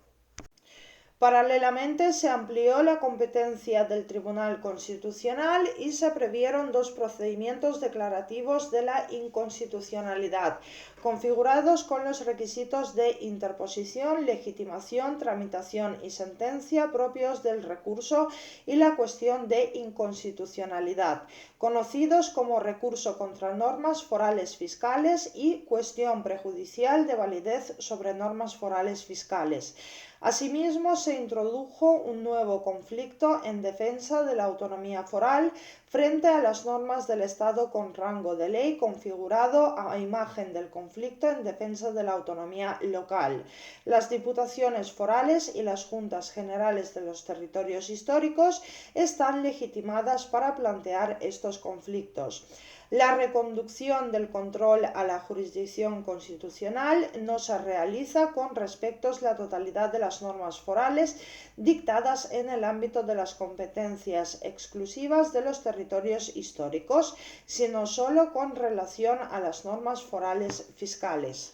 Paralelamente, se amplió la competencia del Tribunal Constitucional y se previeron dos procedimientos declarativos de la inconstitucionalidad, configurados con los requisitos de interposición, legitimación, tramitación y sentencia propios del recurso y la cuestión de inconstitucionalidad, conocidos como recurso contra normas forales fiscales y cuestión prejudicial de validez sobre normas forales fiscales. Asimismo, se introdujo un nuevo conflicto en defensa de la autonomía foral frente a las normas del Estado con rango de ley, configurado a imagen del conflicto en defensa de la autonomía local. Las diputaciones forales y las Juntas Generales de los territorios históricos están legitimadas para plantear estos conflictos. La reconducción del control a la jurisdicción constitucional no se realiza con respecto a la totalidad de las normas forales dictadas en el ámbito de las competencias exclusivas de los territorios históricos, sino solo con relación a las normas forales fiscales.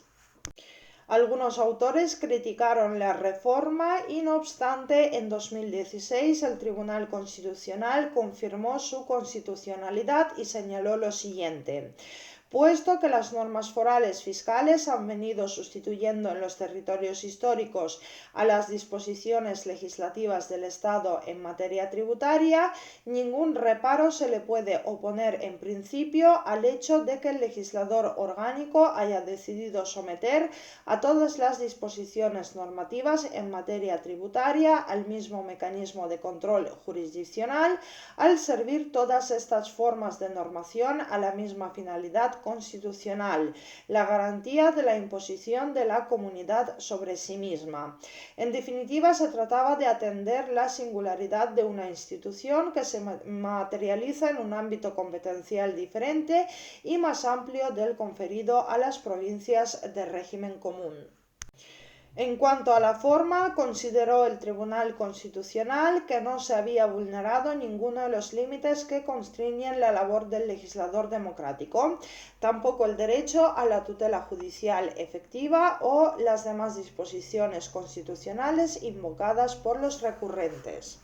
Algunos autores criticaron la reforma y, no obstante, en 2016 el Tribunal Constitucional confirmó su constitucionalidad y señaló lo siguiente: puesto que las normas forales fiscales han venido sustituyendo en los territorios históricos a las disposiciones legislativas del Estado en materia tributaria, ningún reparo se le puede oponer en principio al hecho de que el legislador orgánico haya decidido someter a todas las disposiciones normativas en materia tributaria al mismo mecanismo de control jurisdiccional, al servir todas estas formas de normación a la misma finalidad constitucional: la garantía de la imposición de la comunidad sobre sí misma. En definitiva, se trataba de atender la singularidad de una institución que se materializa en un ámbito competencial diferente y más amplio del conferido a las provincias de régimen común. En cuanto a la forma, consideró el Tribunal Constitucional que no se había vulnerado ninguno de los límites que constriñen la labor del legislador democrático, tampoco el derecho a la tutela judicial efectiva o las demás disposiciones constitucionales invocadas por los recurrentes.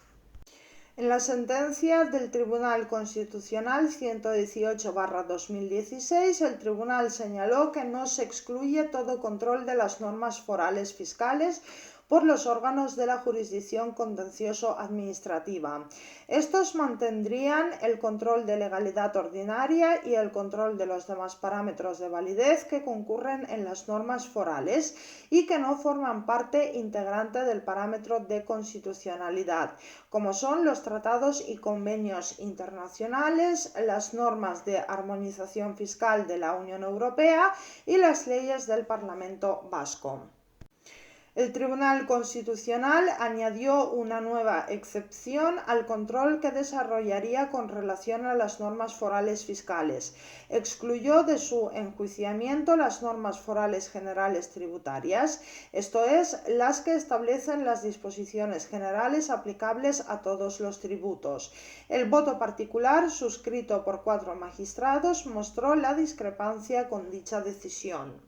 En la sentencia del Tribunal Constitucional 118/2016, el Tribunal señaló que no se excluye todo control de las normas forales fiscales por los órganos de la jurisdicción contencioso-administrativa. Estos mantendrían el control de legalidad ordinaria y el control de los demás parámetros de validez que concurren en las normas forales y que no forman parte integrante del parámetro de constitucionalidad, como son los tratados y convenios internacionales, las normas de armonización fiscal de la Unión Europea y las leyes del Parlamento Vasco. El Tribunal Constitucional añadió una nueva excepción al control que desarrollaría con relación a las normas forales fiscales. Excluyó de su enjuiciamiento las normas forales generales tributarias, esto es, las que establecen las disposiciones generales aplicables a todos los tributos. El voto particular, suscrito por 4 magistrados, mostró la discrepancia con dicha decisión.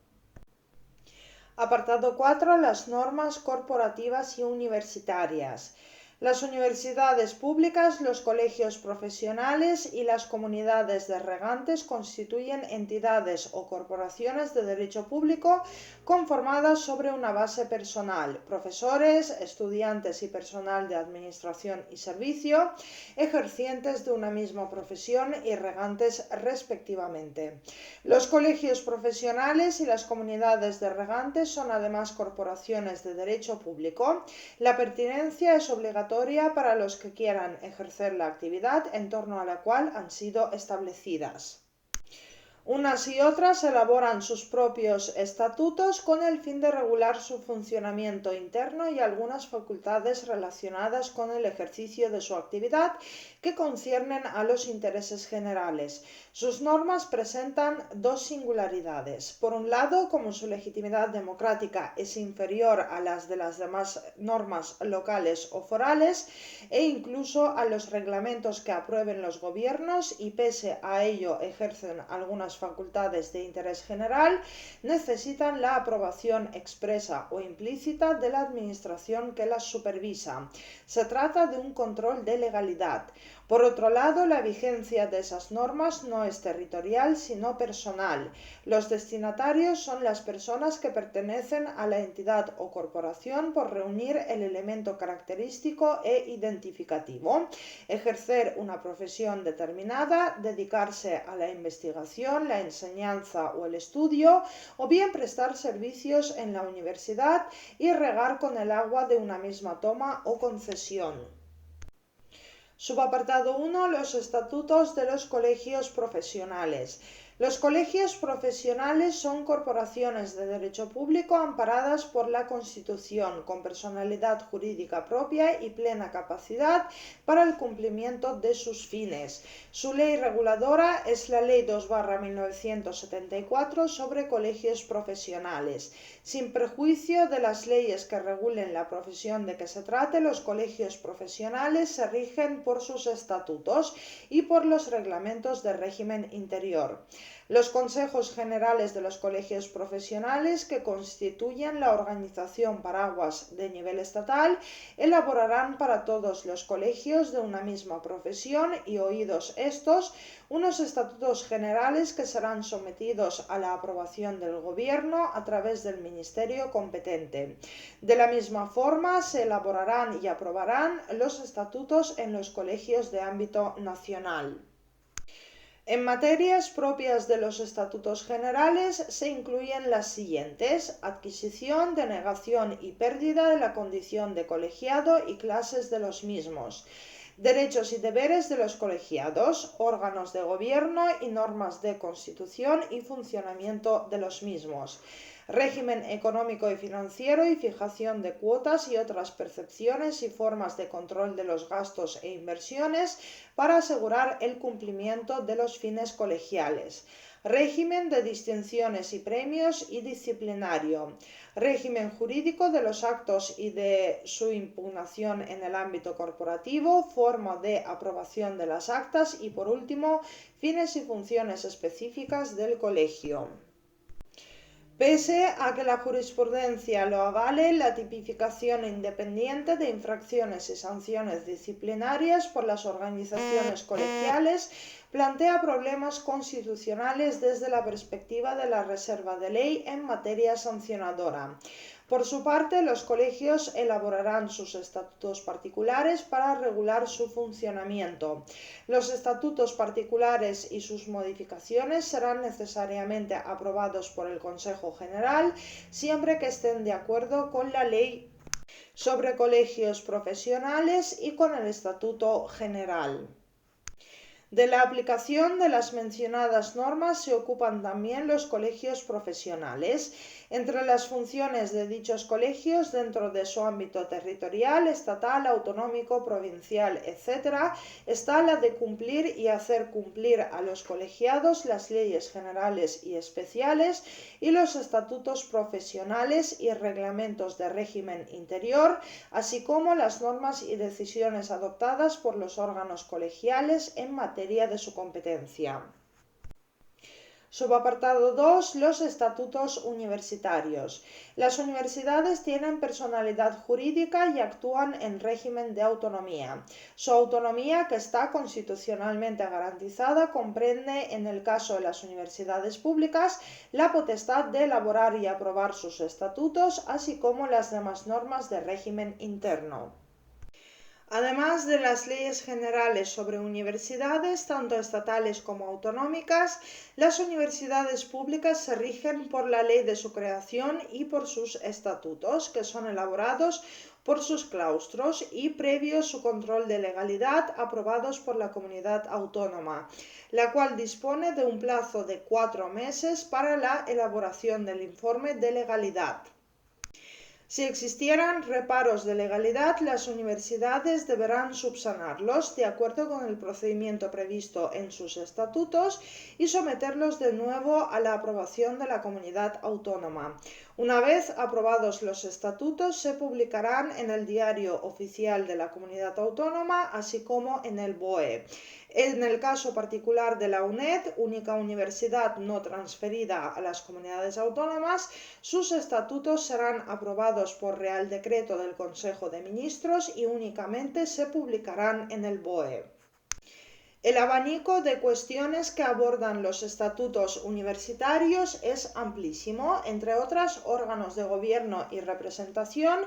Apartado 4. Las normas corporativas y universitarias. Las universidades públicas, los colegios profesionales y las comunidades de regantes constituyen entidades o corporaciones de derecho público conformadas sobre una base personal, profesores, estudiantes y personal de administración y servicio, ejercientes de una misma profesión y regantes respectivamente. Los colegios profesionales y las comunidades de regantes son además corporaciones de derecho público. La pertinencia es obligatoria para los que quieran ejercer la actividad en torno a la cual han sido establecidas. Unas y otras elaboran sus propios estatutos con el fin de regular su funcionamiento interno y algunas facultades relacionadas con el ejercicio de su actividad que conciernen a los intereses generales. Sus normas presentan dos singularidades. Por un lado, como su legitimidad democrática es inferior a las de las demás normas locales o forales e incluso a los reglamentos que aprueben los gobiernos y pese a ello ejercen algunas facultades de interés general, necesitan la aprobación expresa o implícita de la administración que las supervisa. Se trata de un control de legalidad. Por otro lado, la vigencia de esas normas no es territorial, sino personal. Los destinatarios son las personas que pertenecen a la entidad o corporación por reunir el elemento característico e identificativo, ejercer una profesión determinada, dedicarse a la investigación, la enseñanza o el estudio, o bien prestar servicios en la universidad y regar con el agua de una misma toma o concesión. Subapartado 1. Los estatutos de los colegios profesionales. Los colegios profesionales son corporaciones de derecho público amparadas por la Constitución, con personalidad jurídica propia y plena capacidad para el cumplimiento de sus fines. Su ley reguladora es la Ley 2/1974 sobre colegios profesionales. Sin perjuicio de las leyes que regulen la profesión de que se trate, los colegios profesionales se rigen por sus estatutos y por los reglamentos de régimen interior. Los consejos generales de los colegios profesionales, que constituyen la organización paraguas de nivel estatal, elaborarán para todos los colegios de una misma profesión y, oídos estos, unos estatutos generales que serán sometidos a la aprobación del Gobierno a través del Ministerio competente. De la misma forma, se elaborarán y aprobarán los estatutos en los colegios de ámbito nacional. En materias propias de los estatutos generales se incluyen las siguientes: adquisición, denegación y pérdida de la condición de colegiado y clases de los mismos, derechos y deberes de los colegiados, órganos de gobierno y normas de constitución y funcionamiento de los mismos, régimen económico y financiero y fijación de cuotas y otras percepciones y formas de control de los gastos e inversiones para asegurar el cumplimiento de los fines colegiales, régimen de distinciones y premios y disciplinario, régimen jurídico de los actos y de su impugnación en el ámbito corporativo, forma de aprobación de las actas y, por último, fines y funciones específicas del colegio. Pese a que la jurisprudencia lo avale, la tipificación independiente de infracciones y sanciones disciplinarias por las organizaciones colegiales plantea problemas constitucionales desde la perspectiva de la reserva de ley en materia sancionadora. Por su parte, los colegios elaborarán sus estatutos particulares para regular su funcionamiento. Los estatutos particulares y sus modificaciones serán necesariamente aprobados por el Consejo General, siempre que estén de acuerdo con la Ley sobre colegios profesionales y con el Estatuto General. De la aplicación de las mencionadas normas se ocupan también los colegios profesionales. Entre las funciones de dichos colegios, dentro de su ámbito territorial, estatal, autonómico, provincial, etc., está la de cumplir y hacer cumplir a los colegiados las leyes generales y especiales y los estatutos profesionales y reglamentos de régimen interior, así como las normas y decisiones adoptadas por los órganos colegiales en materia de su competencia. Subapartado 2. Los estatutos universitarios. Las universidades tienen personalidad jurídica y actúan en régimen de autonomía. Su autonomía, que está constitucionalmente garantizada, comprende, en el caso de las universidades públicas, la potestad de elaborar y aprobar sus estatutos, así como las demás normas de régimen interno. Además de las leyes generales sobre universidades, tanto estatales como autonómicas, las universidades públicas se rigen por la ley de su creación y por sus estatutos, que son elaborados por sus claustros y, previo su control de legalidad, aprobados por la comunidad autónoma, la cual dispone de un plazo de 4 meses para la elaboración del informe de legalidad. Si existieran reparos de legalidad, las universidades deberán subsanarlos de acuerdo con el procedimiento previsto en sus estatutos y someterlos de nuevo a la aprobación de la comunidad autónoma. Una vez aprobados los estatutos, se publicarán en el Diario Oficial de la Comunidad Autónoma, así como en el BOE. En el caso particular de la UNED, única universidad no transferida a las comunidades autónomas, sus estatutos serán aprobados por Real Decreto del Consejo de Ministros y únicamente se publicarán en el BOE. El abanico de cuestiones que abordan los estatutos universitarios es amplísimo, entre otras órganos de gobierno y representación,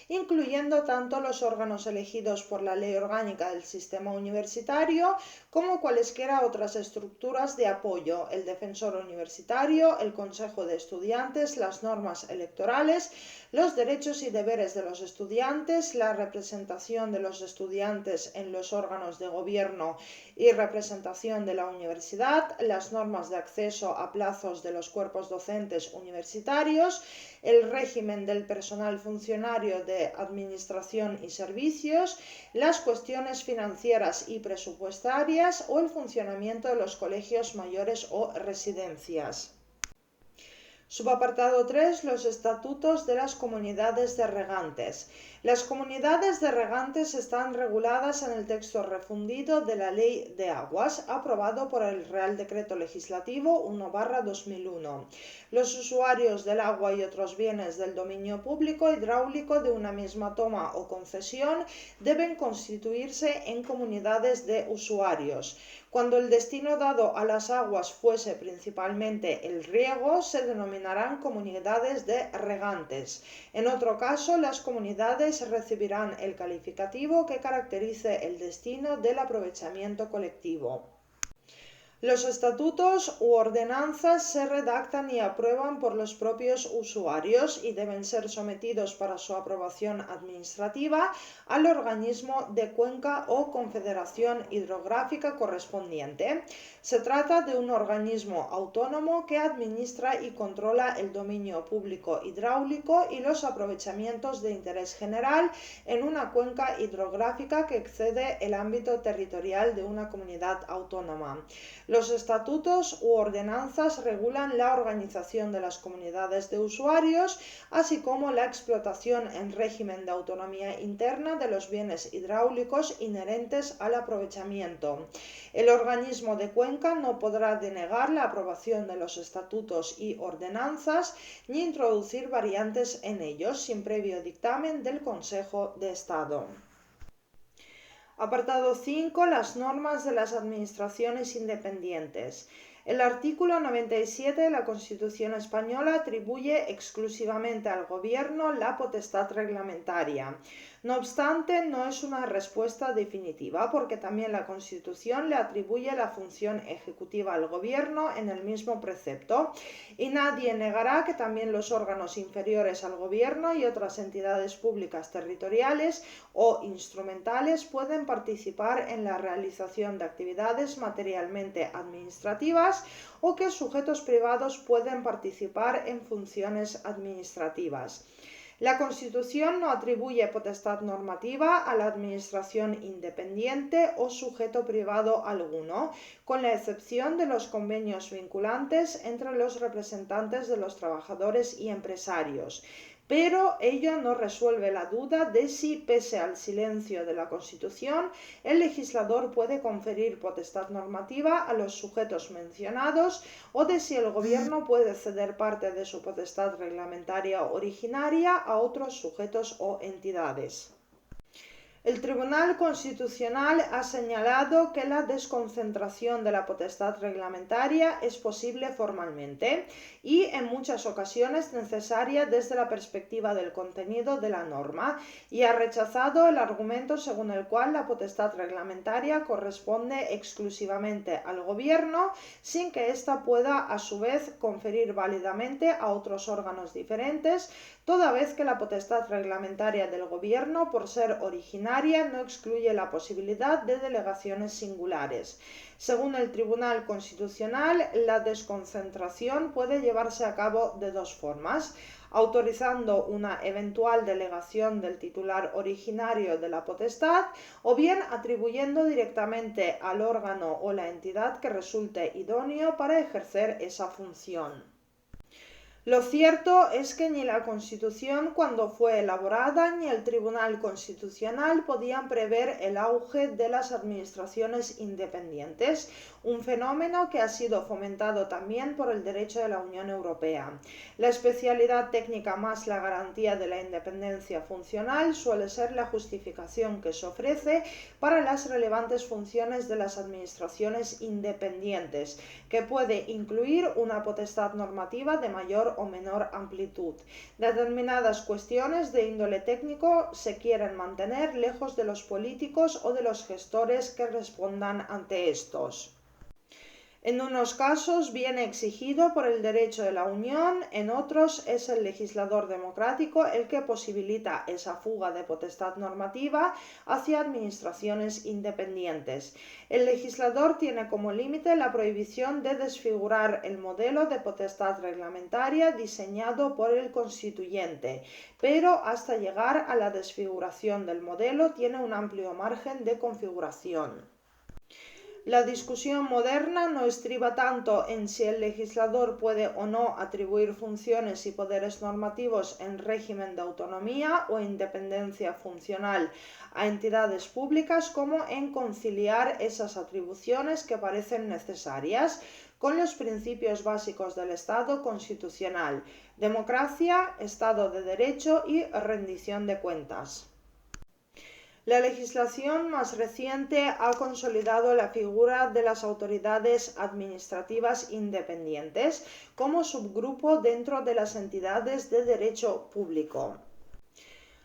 incluyendo tanto los órganos elegidos por la Ley Orgánica del Sistema Universitario como cualesquiera otras estructuras de apoyo, el Defensor Universitario, el Consejo de Estudiantes, las normas electorales, los derechos y deberes de los estudiantes, la representación de los estudiantes en los órganos de gobierno y representación de la universidad, las normas de acceso a plazos de los cuerpos docentes universitarios, el régimen del personal funcionario de administración y servicios, las cuestiones financieras y presupuestarias o el funcionamiento de los colegios mayores o residencias. Subapartado 3. Los estatutos de las comunidades de regantes. Las comunidades de regantes están reguladas en el texto refundido de la Ley de Aguas, aprobado por el Real Decreto Legislativo 1/2001. Los usuarios del agua y otros bienes del dominio público hidráulico de una misma toma o concesión deben constituirse en comunidades de usuarios. Cuando el destino dado a las aguas fuese principalmente el riego, se denominarán comunidades de regantes. En otro caso, las comunidades recibirán el calificativo que caracterice el destino del aprovechamiento colectivo. Los estatutos u ordenanzas se redactan y aprueban por los propios usuarios y deben ser sometidos para su aprobación administrativa al organismo de cuenca o confederación hidrográfica correspondiente. Se trata de un organismo autónomo que administra y controla el dominio público hidráulico y los aprovechamientos de interés general en una cuenca hidrográfica que excede el ámbito territorial de una comunidad autónoma. Los estatutos u ordenanzas regulan la organización de las comunidades de usuarios, así como la explotación en régimen de autonomía interna de los bienes hidráulicos inherentes al aprovechamiento. El organismo de cuenca no podrá denegar la aprobación de los estatutos y ordenanzas ni introducir variantes en ellos sin previo dictamen del Consejo de Estado. Apartado 5. Las normas de las administraciones independientes. El artículo 97 de la Constitución española atribuye exclusivamente al Gobierno la potestad reglamentaria. No obstante, no es una respuesta definitiva, porque también la Constitución le atribuye la función ejecutiva al Gobierno en el mismo precepto, y nadie negará que también los órganos inferiores al Gobierno y otras entidades públicas territoriales o instrumentales pueden participar en la realización de actividades materialmente administrativas, o que sujetos privados pueden participar en funciones administrativas. La Constitución no atribuye potestad normativa a la administración independiente o sujeto privado alguno, con la excepción de los convenios vinculantes entre los representantes de los trabajadores y empresarios. Pero ello no resuelve la duda de si, pese al silencio de la Constitución, el legislador puede conferir potestad normativa a los sujetos mencionados, o de si el Gobierno puede ceder parte de su potestad reglamentaria originaria a otros sujetos o entidades. El Tribunal Constitucional ha señalado que la desconcentración de la potestad reglamentaria es posible formalmente y en muchas ocasiones necesaria desde la perspectiva del contenido de la norma, y ha rechazado el argumento según el cual la potestad reglamentaria corresponde exclusivamente al Gobierno, sin que ésta pueda a su vez conferir válidamente a otros órganos diferentes, toda vez que la potestad reglamentaria del Gobierno, por ser originaria, no excluye la posibilidad de delegaciones singulares. Según el Tribunal Constitucional, la desconcentración puede llevarse a cabo de dos formas: autorizando una eventual delegación del titular originario de la potestad, o bien atribuyendo directamente al órgano o la entidad que resulte idóneo para ejercer esa función. Lo cierto es que ni la Constitución, cuando fue elaborada, ni el Tribunal Constitucional podían prever el auge de las administraciones independientes, un fenómeno que ha sido fomentado también por el derecho de la Unión Europea. La especialidad técnica más la garantía de la independencia funcional suele ser la justificación que se ofrece para las relevantes funciones de las administraciones independientes, que puede incluir una potestad normativa de mayor o menor amplitud. Determinadas cuestiones de índole técnico se quieren mantener lejos de los políticos o de los gestores que respondan ante estos. En unos casos viene exigido por el derecho de la Unión, en otros es el legislador democrático el que posibilita esa fuga de potestad normativa hacia administraciones independientes. El legislador tiene como límite la prohibición de desfigurar el modelo de potestad reglamentaria diseñado por el constituyente, pero hasta llegar a la desfiguración del modelo tiene un amplio margen de configuración. La discusión moderna no estriba tanto en si el legislador puede o no atribuir funciones y poderes normativos en régimen de autonomía o independencia funcional a entidades públicas, como en conciliar esas atribuciones que parecen necesarias con los principios básicos del Estado constitucional: democracia, Estado de Derecho y rendición de cuentas. La legislación más reciente ha consolidado la figura de las autoridades administrativas independientes como subgrupo dentro de las entidades de derecho público.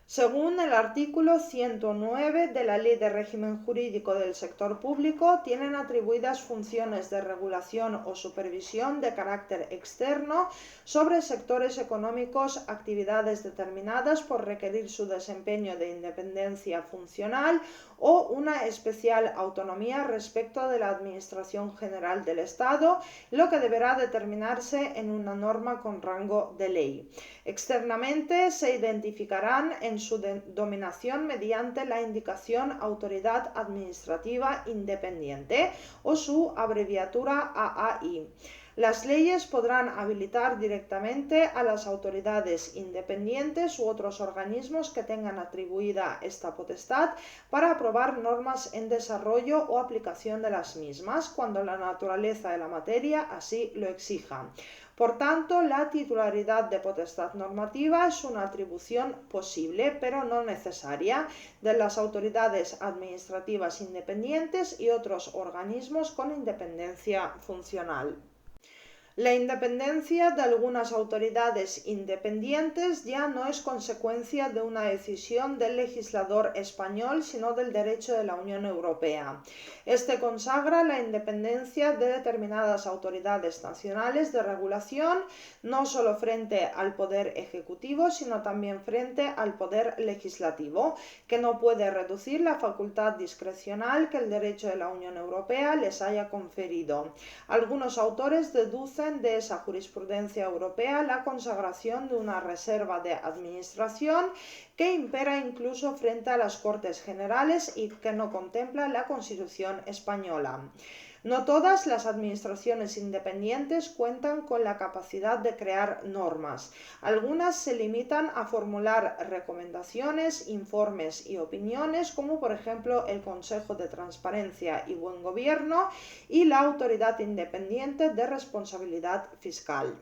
Según el artículo 109 de la Ley de Régimen Jurídico del Sector Público, tienen atribuidas funciones de regulación o supervisión de carácter externo sobre sectores económicos, actividades determinadas por requerir su desempeño de independencia funcional o una especial autonomía respecto de la Administración General del Estado, lo que deberá determinarse en una norma con rango de ley. Externamente se identificarán en su denominación mediante la indicación Autoridad Administrativa Independiente o su abreviatura AAI. Las leyes podrán habilitar directamente a las autoridades independientes u otros organismos que tengan atribuida esta potestad para aprobar normas en desarrollo o aplicación de las mismas, cuando la naturaleza de la materia así lo exija. Por tanto, la titularidad de potestad normativa es una atribución posible, pero no necesaria, de las autoridades administrativas independientes y otros organismos con independencia funcional. La independencia de algunas autoridades independientes ya no es consecuencia de una decisión del legislador español, sino del derecho de la Unión Europea. Este consagra la independencia de determinadas autoridades nacionales de regulación, no solo frente al Poder Ejecutivo, sino también frente al Poder Legislativo, que no puede reducir la facultad discrecional que el derecho de la Unión Europea les haya conferido. Algunos autores deducen de esa jurisprudencia europea la consagración de una reserva de administración que impera incluso frente a las Cortes Generales y que no contempla la Constitución española. No todas las administraciones independientes cuentan con la capacidad de crear normas. Algunas se limitan a formular recomendaciones, informes y opiniones, como por ejemplo el Consejo de Transparencia y Buen Gobierno y la Autoridad Independiente de Responsabilidad Fiscal.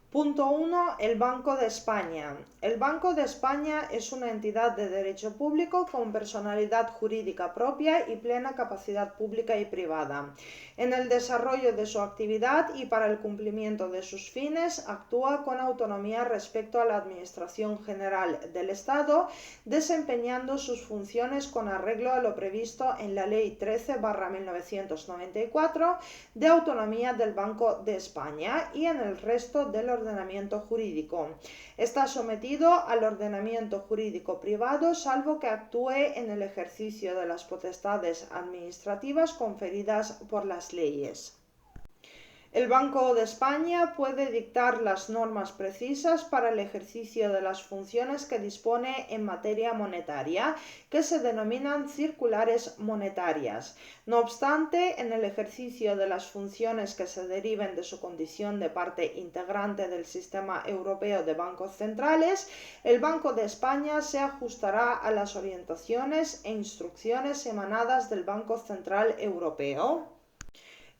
Punto 1. El Banco de España. El Banco de España es una entidad de derecho público con personalidad jurídica propia y plena capacidad pública y privada. En el desarrollo de su actividad y para el cumplimiento de sus fines, actúa con autonomía respecto a la Administración General del Estado, desempeñando sus funciones con arreglo a lo previsto en la Ley 13/1994 de Autonomía del Banco de España y en el resto del ordenamiento jurídico. Está sometido al ordenamiento jurídico privado, salvo que actúe en el ejercicio de las potestades administrativas conferidas por las leyes. El Banco de España puede dictar las normas precisas para el ejercicio de las funciones que dispone en materia monetaria, que se denominan circulares monetarias. No obstante, en el ejercicio de las funciones que se deriven de su condición de parte integrante del sistema europeo de bancos centrales, el Banco de España se ajustará a las orientaciones e instrucciones emanadas del Banco Central Europeo.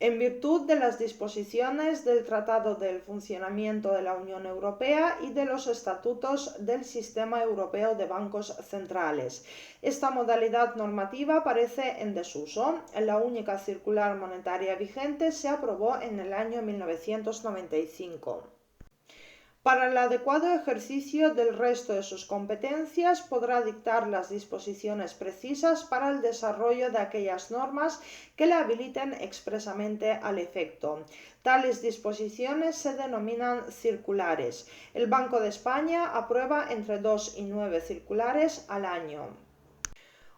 En virtud de las disposiciones del Tratado del Funcionamiento de la Unión Europea y de los estatutos del Sistema Europeo de Bancos Centrales. Esta modalidad normativa aparece en desuso. La única circular monetaria vigente se aprobó en el año 1995. Para el adecuado ejercicio del resto de sus competencias, podrá dictar las disposiciones precisas para el desarrollo de aquellas normas que le habiliten expresamente al efecto. Tales disposiciones se denominan circulares. El Banco de España aprueba entre 2 y 9 circulares al año.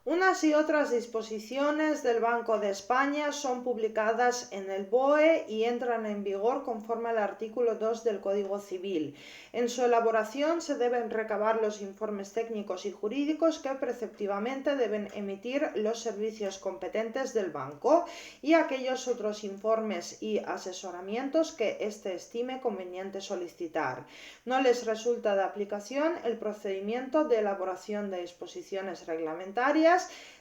Unas y otras disposiciones del Banco de España son publicadas en el BOE y entran en vigor conforme al artículo 2 del Código Civil. En su elaboración se deben recabar los informes técnicos y jurídicos que preceptivamente deben emitir los servicios competentes del banco y aquellos otros informes y asesoramientos que éste estime conveniente solicitar. No les resulta de aplicación el procedimiento de elaboración de disposiciones reglamentarias,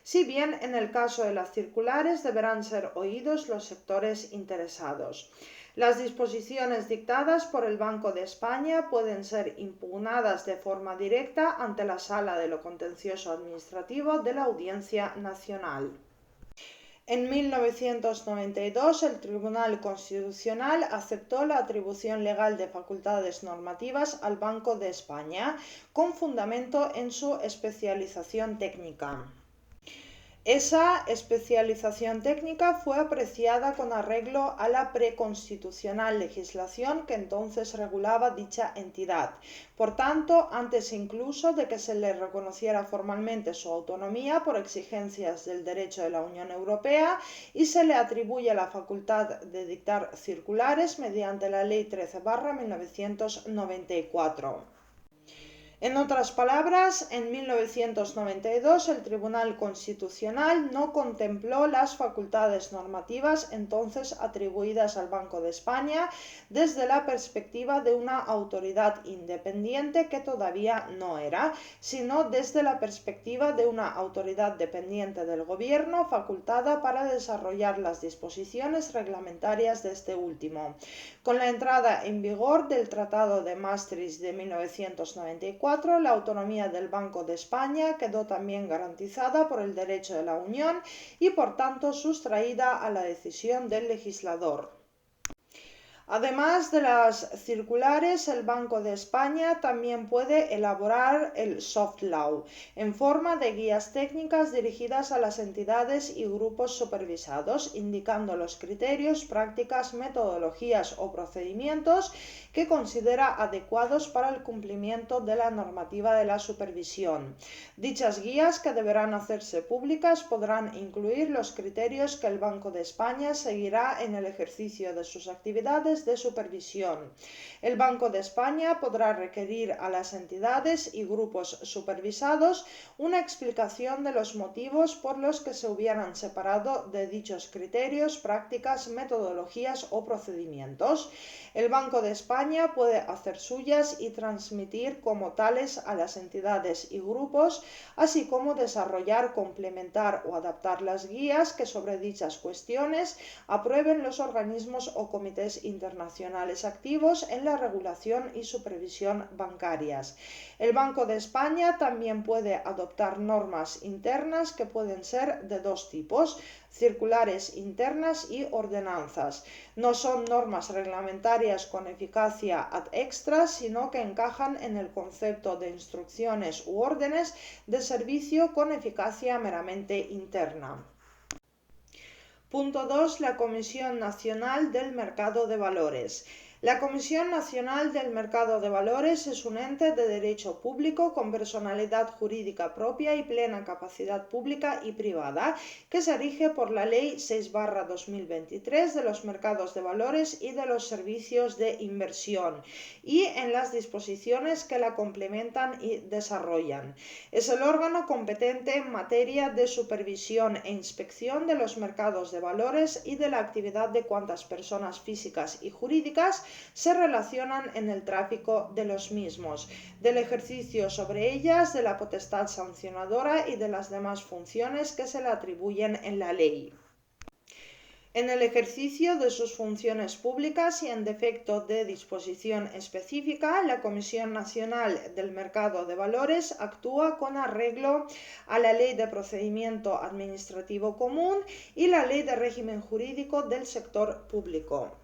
si bien en el caso de las circulares deberán ser oídos los sectores interesados. Las disposiciones dictadas por el Banco de España pueden ser impugnadas de forma directa ante la Sala de lo Contencioso Administrativo de la Audiencia Nacional. En 1992, el Tribunal Constitucional aceptó la atribución legal de facultades normativas al Banco de España, con fundamento en su especialización técnica. Esa especialización técnica fue apreciada con arreglo a la preconstitucional legislación que entonces regulaba dicha entidad. Por tanto, antes incluso de que se le reconociera formalmente su autonomía por exigencias del derecho de la Unión Europea y se le atribuye la facultad de dictar circulares mediante la Ley 13/1994. En otras palabras, en 1992 el Tribunal Constitucional no contempló las facultades normativas entonces atribuidas al Banco de España desde la perspectiva de una autoridad independiente que todavía no era, sino desde la perspectiva de una autoridad dependiente del Gobierno facultada para desarrollar las disposiciones reglamentarias de este último. Con la entrada en vigor del Tratado de Maastricht de 1994, la autonomía del Banco de España quedó también garantizada por el derecho de la Unión y por tanto sustraída a la decisión del legislador. Además de las circulares, el Banco de España también puede elaborar el soft law en forma de guías técnicas dirigidas a las entidades y grupos supervisados, indicando los criterios, prácticas, metodologías o procedimientos que considera adecuados para el cumplimiento de la normativa de la supervisión. Dichas guías, que deberán hacerse públicas, podrán incluir los criterios que el Banco de España seguirá en el ejercicio de sus actividades de supervisión. El Banco de España podrá requerir a las entidades y grupos supervisados una explicación de los motivos por los que se hubieran separado de dichos criterios, prácticas, metodologías o procedimientos. El Banco de España puede hacer suyas y transmitir como tales a las entidades y grupos, así como desarrollar, complementar o adaptar las guías que sobre dichas cuestiones aprueben los organismos o comités internacionales activos en la regulación y supervisión bancarias. El Banco de España también puede adoptar normas internas que pueden ser de dos tipos: circulares internas y ordenanzas. No son normas reglamentarias con eficacia ad extra, sino que encajan en el concepto de instrucciones u órdenes de servicio con eficacia meramente interna. Punto 2. La Comisión Nacional del Mercado de Valores. La Comisión Nacional del Mercado de Valores es un ente de derecho público con personalidad jurídica propia y plena capacidad pública y privada, que se rige por la Ley 6/2023 de los mercados de valores y de los servicios de inversión y en las disposiciones que la complementan y desarrollan. Es el órgano competente en materia de supervisión e inspección de los mercados de valores y de la actividad de cuantas personas físicas y jurídicas se relacionan en el tráfico de los mismos, del ejercicio sobre ellas, de la potestad sancionadora y de las demás funciones que se le atribuyen en la ley. En el ejercicio de sus funciones públicas y en defecto de disposición específica, la Comisión Nacional del Mercado de Valores actúa con arreglo a la Ley de Procedimiento Administrativo Común y la Ley de Régimen Jurídico del Sector Público.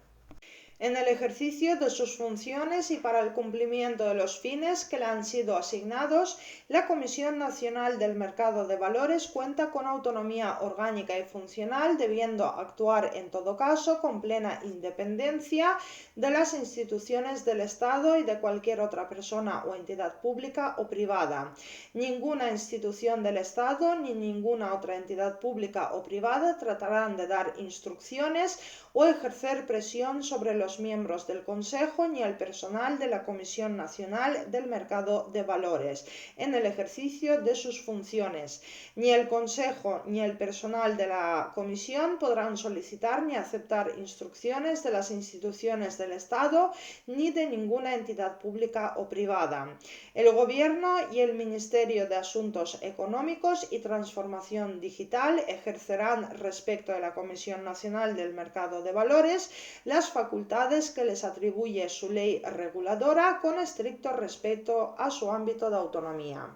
En el ejercicio de sus funciones y para el cumplimiento de los fines que le han sido asignados, la Comisión Nacional del Mercado de Valores cuenta con autonomía orgánica y funcional, debiendo actuar en todo caso con plena independencia de las instituciones del Estado y de cualquier otra persona o entidad pública o privada. Ninguna institución del Estado ni ninguna otra entidad pública o privada tratarán de dar instrucciones o ejercer presión sobre los miembros del Consejo ni el personal de la Comisión Nacional del Mercado de Valores en el ejercicio de sus funciones. Ni el Consejo ni el personal de la Comisión podrán solicitar ni aceptar instrucciones de las instituciones del Estado ni de ninguna entidad pública o privada. El Gobierno y el Ministerio de Asuntos Económicos y Transformación Digital ejercerán respecto de la Comisión Nacional del Mercado de Valores las facultades que les atribuye su ley reguladora con estricto respeto a su ámbito de autonomía.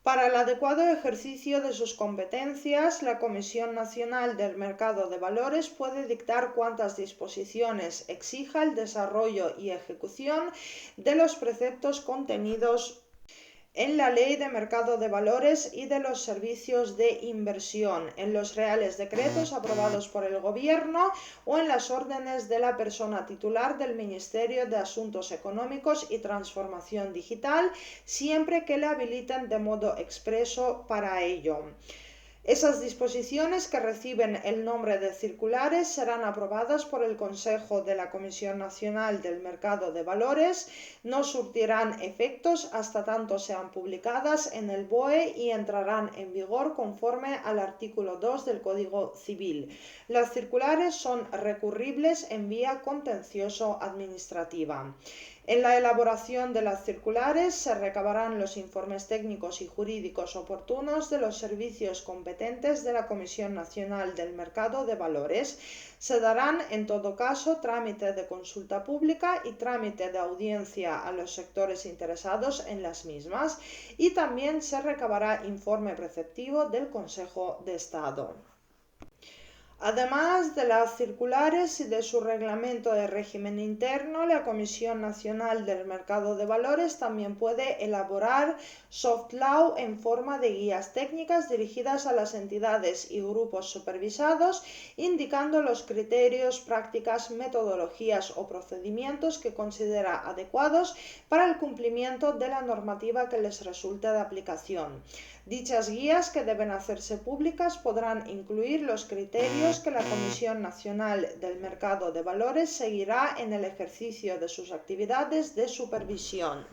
Para el adecuado ejercicio de sus competencias, la Comisión Nacional del Mercado de Valores puede dictar cuantas disposiciones exija el desarrollo y ejecución de los preceptos contenidos en la Ley de Mercado de Valores y de los Servicios de Inversión, en los reales decretos aprobados por el Gobierno o en las órdenes de la persona titular del Ministerio de Asuntos Económicos y Transformación Digital, siempre que le habiliten de modo expreso para ello. Esas disposiciones, que reciben el nombre de circulares, serán aprobadas por el Consejo de la Comisión Nacional del Mercado de Valores, no surtirán efectos hasta tanto sean publicadas en el BOE y entrarán en vigor conforme al artículo 2 del Código Civil. Las circulares son recurribles en vía contencioso-administrativa. En la elaboración de las circulares se recabarán los informes técnicos y jurídicos oportunos de los servicios competentes de la Comisión Nacional del Mercado de Valores. Se darán, en todo caso, trámite de consulta pública y trámite de audiencia a los sectores interesados en las mismas, y también se recabará informe preceptivo del Consejo de Estado. Además de las circulares y de su reglamento de régimen interno, la Comisión Nacional del Mercado de Valores también puede elaborar soft law en forma de guías técnicas dirigidas a las entidades y grupos supervisados, indicando los criterios, prácticas, metodologías o procedimientos que considera adecuados para el cumplimiento de la normativa que les resulte de aplicación. Dichas guías, que deben hacerse públicas, podrán incluir los criterios que la Comisión Nacional del Mercado de Valores seguirá en el ejercicio de sus actividades de supervisión.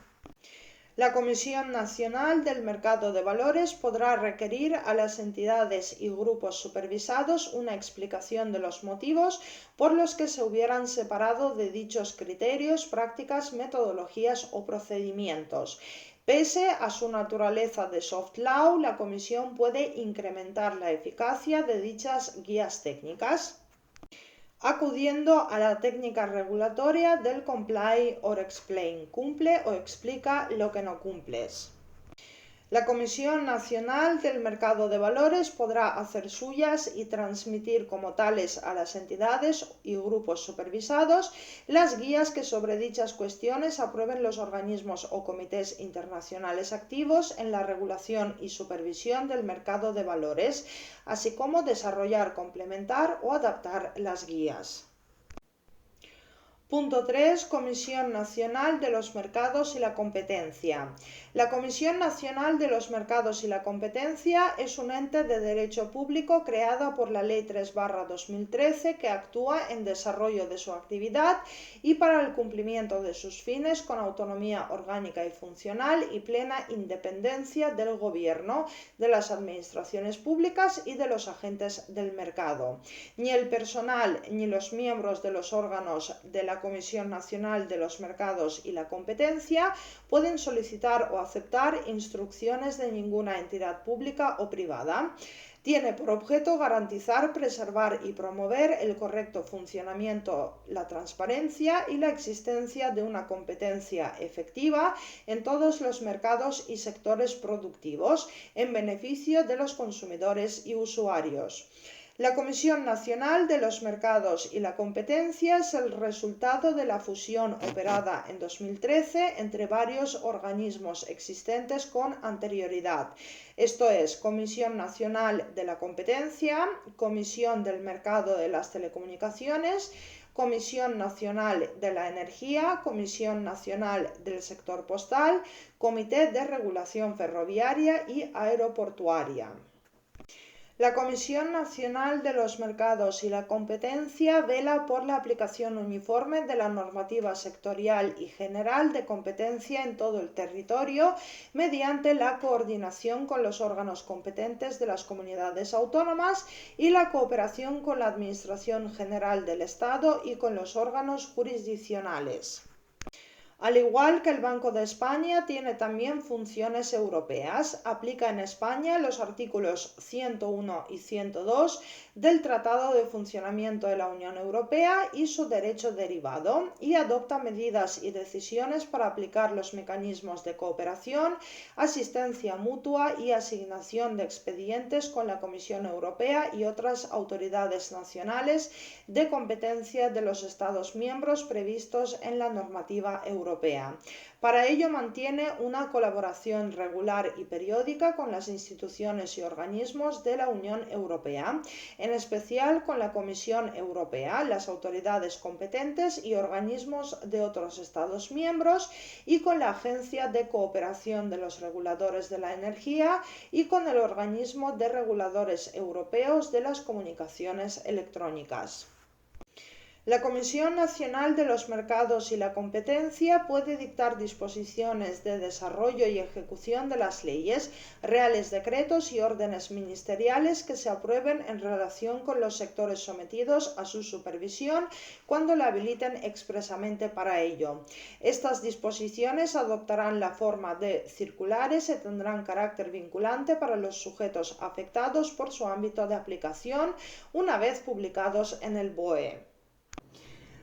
La Comisión Nacional del Mercado de Valores podrá requerir a las entidades y grupos supervisados una explicación de los motivos por los que se hubieran separado de dichos criterios, prácticas, metodologías o procedimientos. Pese a su naturaleza de soft law, la Comisión puede incrementar la eficacia de dichas guías técnicas acudiendo a la técnica regulatoria del comply or explain, cumple o explica lo que no cumples. La Comisión Nacional del Mercado de Valores podrá hacer suyas y transmitir como tales a las entidades y grupos supervisados las guías que sobre dichas cuestiones aprueben los organismos o comités internacionales activos en la regulación y supervisión del mercado de valores, así como desarrollar, complementar o adaptar las guías. Punto 3. Comisión Nacional de los Mercados y la Competencia. La Comisión Nacional de los Mercados y la Competencia es un ente de derecho público creada por la Ley 3/2013 que actúa en desarrollo de su actividad y para el cumplimiento de sus fines con autonomía orgánica y funcional y plena independencia del Gobierno, de las administraciones públicas y de los agentes del mercado. Ni el personal ni los miembros de los órganos de la Comisión Nacional de los Mercados y la Competencia pueden solicitar o aceptar instrucciones de ninguna entidad pública o privada. Tiene por objeto garantizar, preservar y promover el correcto funcionamiento, la transparencia y la existencia de una competencia efectiva en todos los mercados y sectores productivos, en beneficio de los consumidores y usuarios. La Comisión Nacional de los Mercados y la Competencia es el resultado de la fusión operada en 2013 entre varios organismos existentes con anterioridad. Esto es, Comisión Nacional de la Competencia, Comisión del Mercado de las Telecomunicaciones, Comisión Nacional de la Energía, Comisión Nacional del Sector Postal, Comité de Regulación Ferroviaria y Aeroportuaria. La Comisión Nacional de los Mercados y la Competencia vela por la aplicación uniforme de la normativa sectorial y general de competencia en todo el territorio mediante la coordinación con los órganos competentes de las comunidades autónomas y la cooperación con la Administración General del Estado y con los órganos jurisdiccionales. Al igual que el Banco de España, tiene también funciones europeas. Aplica en España los artículos 101 y 102 del Tratado de Funcionamiento de la Unión Europea y su derecho derivado, y adopta medidas y decisiones para aplicar los mecanismos de cooperación, asistencia mutua y asignación de expedientes con la Comisión Europea y otras autoridades nacionales de competencia de los Estados miembros previstos en la normativa europea. Europea. Para ello mantiene una colaboración regular y periódica con las instituciones y organismos de la Unión Europea, en especial con la Comisión Europea, las autoridades competentes y organismos de otros Estados miembros, y con la Agencia de Cooperación de los Reguladores de la Energía y con el Organismo de Reguladores Europeos de las Comunicaciones Electrónicas. La Comisión Nacional de los Mercados y la Competencia puede dictar disposiciones de desarrollo y ejecución de las leyes, reales decretos y órdenes ministeriales que se aprueben en relación con los sectores sometidos a su supervisión cuando la habiliten expresamente para ello. Estas disposiciones adoptarán la forma de circulares y tendrán carácter vinculante para los sujetos afectados por su ámbito de aplicación una vez publicados en el BOE.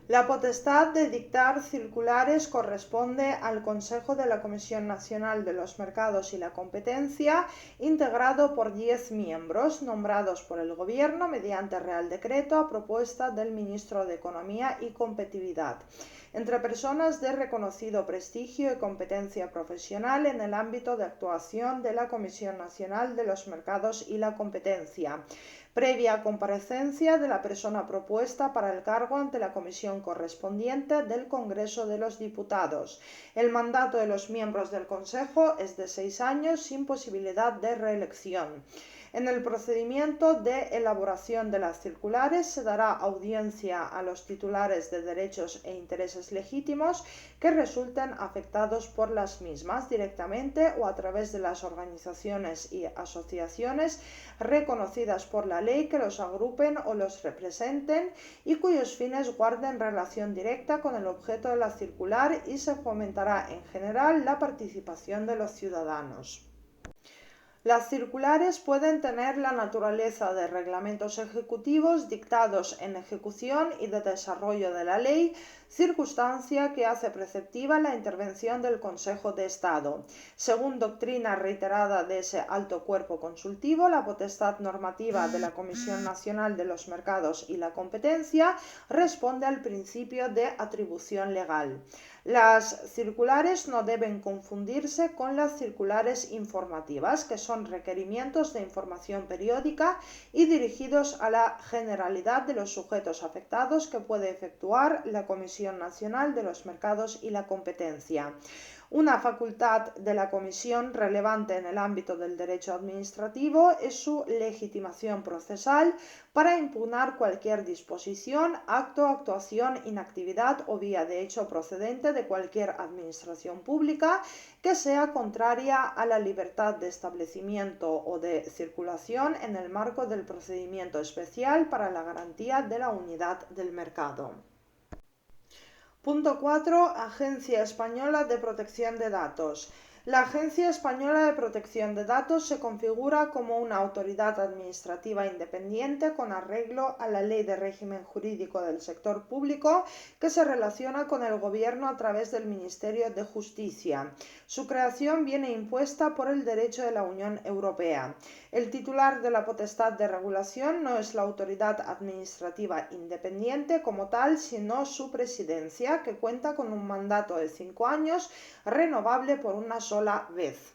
La potestad de dictar circulares corresponde al Consejo de la Comisión Nacional de los Mercados y la Competencia, integrado por 10 miembros, nombrados por el Gobierno mediante Real Decreto a propuesta del Ministro de Economía y Competitividad, entre personas de reconocido prestigio y competencia profesional en el ámbito de actuación de la Comisión Nacional de los Mercados y la Competencia, previa comparecencia de la persona propuesta para el cargo ante la comisión correspondiente del Congreso de los Diputados. El mandato de los miembros del Consejo es de 6 años sin posibilidad de reelección. En el procedimiento de elaboración de las circulares se dará audiencia a los titulares de derechos e intereses legítimos que resulten afectados por las mismas directamente o a través de las organizaciones y asociaciones reconocidas por la ley que los agrupen o los representen y cuyos fines guarden relación directa con el objeto de la circular, y se fomentará en general la participación de los ciudadanos. Las circulares pueden tener la naturaleza de reglamentos ejecutivos dictados en ejecución y de desarrollo de la ley, circunstancia que hace preceptiva la intervención del Consejo de Estado. Según doctrina reiterada de ese alto cuerpo consultivo, la potestad normativa de la Comisión Nacional de los Mercados y la Competencia responde al principio de atribución legal. Las circulares no deben confundirse con las circulares informativas, que son requerimientos de información periódica y dirigidos a la generalidad de los sujetos afectados que puede efectuar la Comisión Nacional de los Mercados y la Competencia. Una facultad de la Comisión relevante en el ámbito del derecho administrativo es su legitimación procesal para impugnar cualquier disposición, acto, actuación, inactividad o vía de hecho procedente de cualquier administración pública que sea contraria a la libertad de establecimiento o de circulación en el marco del procedimiento especial para la garantía de la unidad del mercado. Punto 4. Agencia Española de Protección de Datos. La Agencia Española de Protección de Datos se configura como una autoridad administrativa independiente con arreglo a la Ley de Régimen Jurídico del Sector Público, que se relaciona con el Gobierno a través del Ministerio de Justicia. Su creación viene impuesta por el derecho de la Unión Europea. El titular de la potestad de regulación no es la autoridad administrativa independiente como tal, sino su presidencia, que cuenta con un mandato de 5 años, renovable por una sola vez.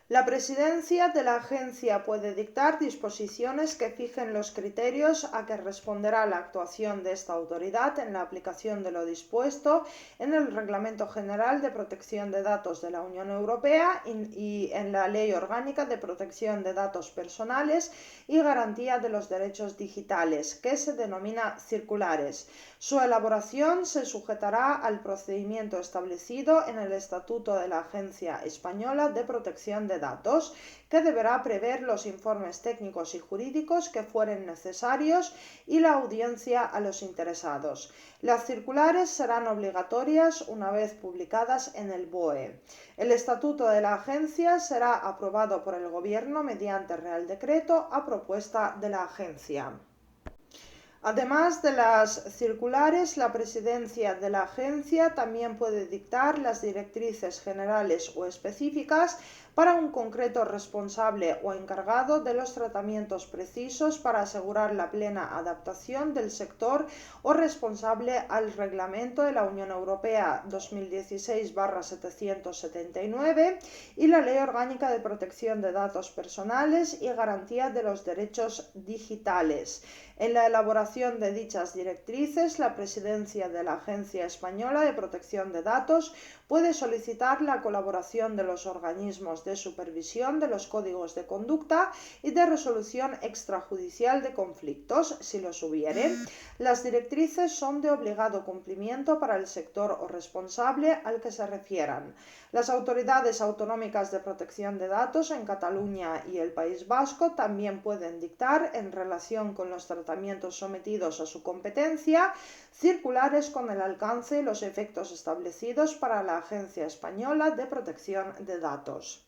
La presidencia de la agencia puede dictar disposiciones que fijen los criterios a que responderá la actuación de esta autoridad en la aplicación de lo dispuesto en el Reglamento General de Protección de Datos de la Unión Europea y en la Ley Orgánica de Protección de Datos Personales y Garantía de los Derechos Digitales, que se denomina circulares. Su elaboración se sujetará al procedimiento establecido en el Estatuto de la Agencia Española de Protección de Datos, que deberá prever los informes técnicos y jurídicos que fueren necesarios y la audiencia a los interesados. Las circulares serán obligatorias una vez publicadas en el BOE. El Estatuto de la Agencia será aprobado por el Gobierno mediante Real Decreto a propuesta de la Agencia. Además de las circulares, la presidencia de la agencia también puede dictar las directrices generales o específicas para un concreto responsable o encargado de los tratamientos precisos para asegurar la plena adaptación del sector o responsable al Reglamento de la Unión Europea 2016/779 y la Ley Orgánica de Protección de Datos Personales y Garantía de los Derechos Digitales. En la elaboración de dichas directrices, la presidencia de la Agencia Española de Protección de Datos puede solicitar la colaboración de los organismos de supervisión de los códigos de conducta y de resolución extrajudicial de conflictos, si los hubiere. Las directrices son de obligado cumplimiento para el sector o responsable al que se refieran. Las autoridades autonómicas de protección de datos en Cataluña y el País Vasco también pueden dictar, en relación con los tratamientos sometidos a su competencia, circulares con el alcance y los efectos establecidos para la Agencia Española de Protección de Datos.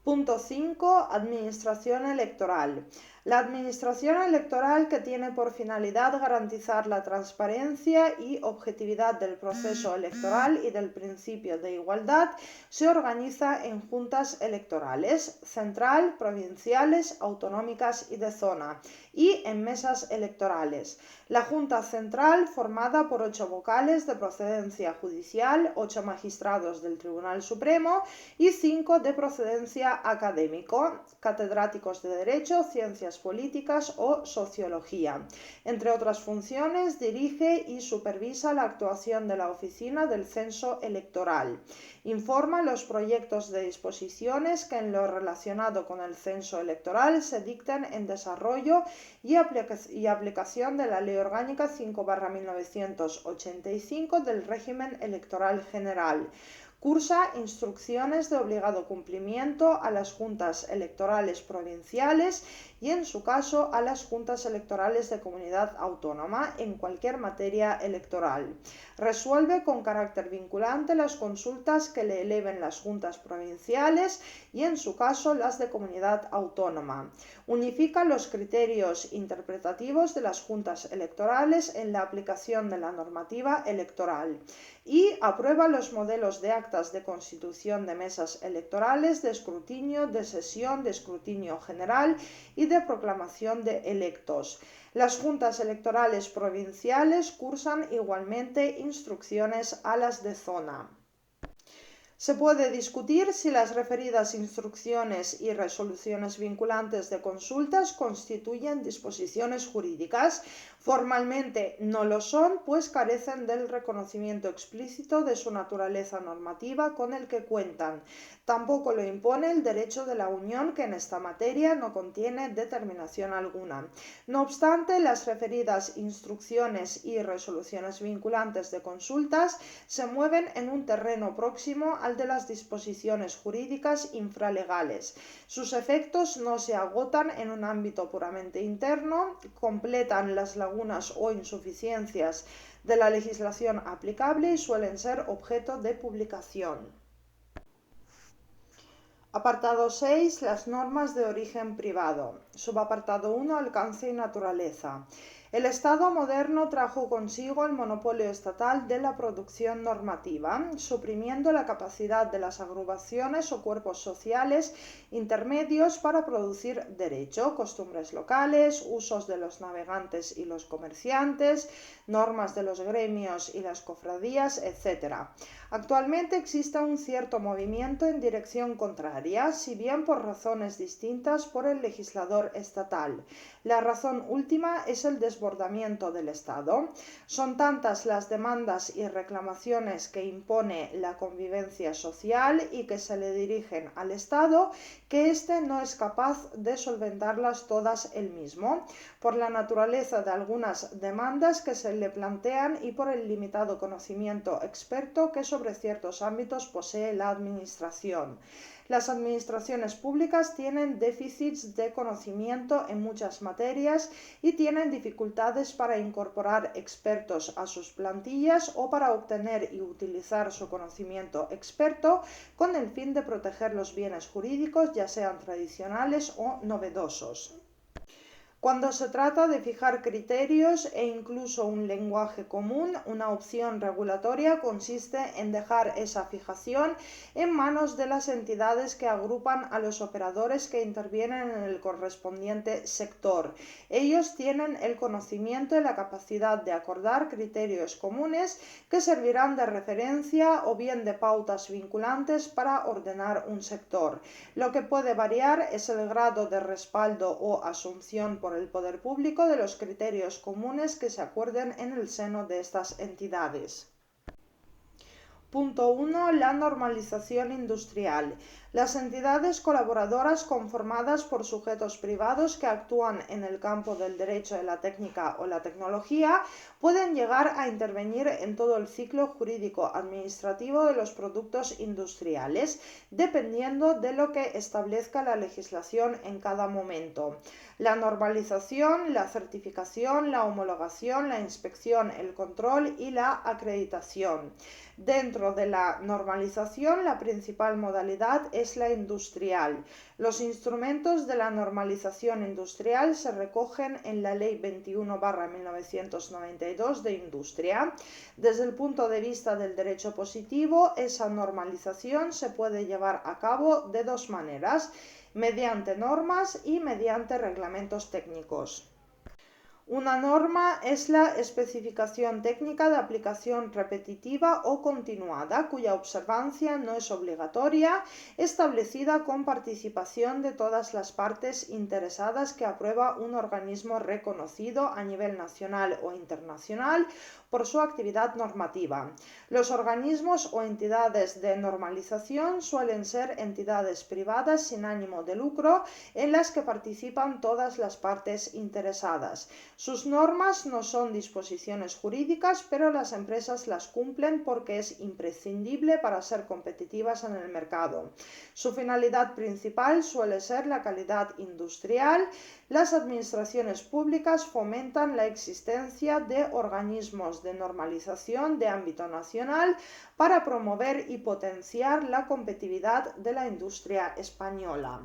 Punto 5. Administración electoral. La administración electoral, que tiene por finalidad garantizar la transparencia y objetividad del proceso electoral y del principio de igualdad, se organiza en juntas electorales, central, provinciales, autonómicas y de zona, y en mesas electorales. La Junta Central, formada por 8 vocales de procedencia judicial, 8 magistrados del Tribunal Supremo y 5 de procedencia académico, catedráticos de Derecho, Ciencias Políticas o Sociología. Entre otras funciones, dirige y supervisa la actuación de la Oficina del Censo Electoral. Informa los proyectos de disposiciones que en lo relacionado con el censo electoral se dicten en desarrollo y aplicación de la Ley Orgánica 5/1985 del Régimen Electoral General. Cursa instrucciones de obligado cumplimiento a las juntas electorales provinciales y, en su caso, a las juntas electorales de comunidad autónoma en cualquier materia electoral. Resuelve con carácter vinculante las consultas que le eleven las juntas provinciales y, en su caso, las de comunidad autónoma. Unifica los criterios interpretativos de las juntas electorales en la aplicación de la normativa electoral y aprueba los modelos de actas de constitución de mesas electorales, de escrutinio, de sesión, de escrutinio general y de proclamación de electos. Las juntas electorales provinciales cursan igualmente instrucciones a las de zona. Se puede discutir si las referidas instrucciones y resoluciones vinculantes de consultas constituyen disposiciones jurídicas. Formalmente no lo son, pues carecen del reconocimiento explícito de su naturaleza normativa con el que cuentan. Tampoco lo impone el derecho de la Unión, que en esta materia no contiene determinación alguna. No obstante, las referidas instrucciones y resoluciones vinculantes de consultas se mueven en un terreno próximo al de las disposiciones jurídicas infralegales. Sus efectos no se agotan en un ámbito puramente interno, completan las lagunas o insuficiencias de la legislación aplicable y suelen ser objeto de publicación. Apartado 6. Las normas de origen privado. Subapartado 1. Alcance y naturaleza. El Estado moderno trajo consigo el monopolio estatal de la producción normativa, suprimiendo la capacidad de las agrupaciones o cuerpos sociales intermedios para producir derecho, costumbres locales, usos de los navegantes y los comerciantes, normas de los gremios y las cofradías, etc. Actualmente existe un cierto movimiento en dirección contraria, si bien por razones distintas por el legislador estatal. La razón última es el desbordamiento del Estado. Son tantas las demandas y reclamaciones que impone la convivencia social y que se le dirigen al Estado, que éste no es capaz de solventarlas todas él mismo, por la naturaleza de algunas demandas que se le plantean y por el limitado conocimiento experto que sobre ciertos ámbitos posee la Administración. Las administraciones públicas tienen déficits de conocimiento en muchas materias y tienen dificultades para incorporar expertos a sus plantillas o para obtener y utilizar su conocimiento experto con el fin de proteger los bienes jurídicos, ya sean tradicionales o novedosos. Cuando se trata de fijar criterios e incluso un lenguaje común, una opción regulatoria consiste en dejar esa fijación en manos de las entidades que agrupan a los operadores que intervienen en el correspondiente sector. Ellos tienen el conocimiento y la capacidad de acordar criterios comunes que servirán de referencia o bien de pautas vinculantes para ordenar un sector. Lo que puede variar es el grado de respaldo o asunción por el poder público de los criterios comunes que se acuerden en el seno de estas entidades. Punto 1. La normalización industrial. Las entidades colaboradoras conformadas por sujetos privados que actúan en el campo del derecho de la técnica o la tecnología pueden llegar a intervenir en todo el ciclo jurídico-administrativo de los productos industriales, dependiendo de lo que establezca la legislación en cada momento. La normalización, la certificación, la homologación, la inspección, el control y la acreditación. Dentro de la normalización, la principal modalidad es la industrial. Los instrumentos de la normalización industrial se recogen en la Ley 21/1992 de Industria. Desde el punto de vista del derecho positivo, esa normalización se puede llevar a cabo de dos maneras: mediante normas y mediante reglamentos técnicos. Una norma es la especificación técnica de aplicación repetitiva o continuada, cuya observancia no es obligatoria, establecida con participación de todas las partes interesadas que aprueba un organismo reconocido a nivel nacional o internacional por su actividad normativa. Los organismos o entidades de normalización suelen ser entidades privadas sin ánimo de lucro en las que participan todas las partes interesadas. Sus normas no son disposiciones jurídicas, pero las empresas las cumplen porque es imprescindible para ser competitivas en el mercado. Su finalidad principal suele ser la calidad industrial. Las administraciones públicas fomentan la existencia de organismos de normalización de ámbito nacional para promover y potenciar la competitividad de la industria española.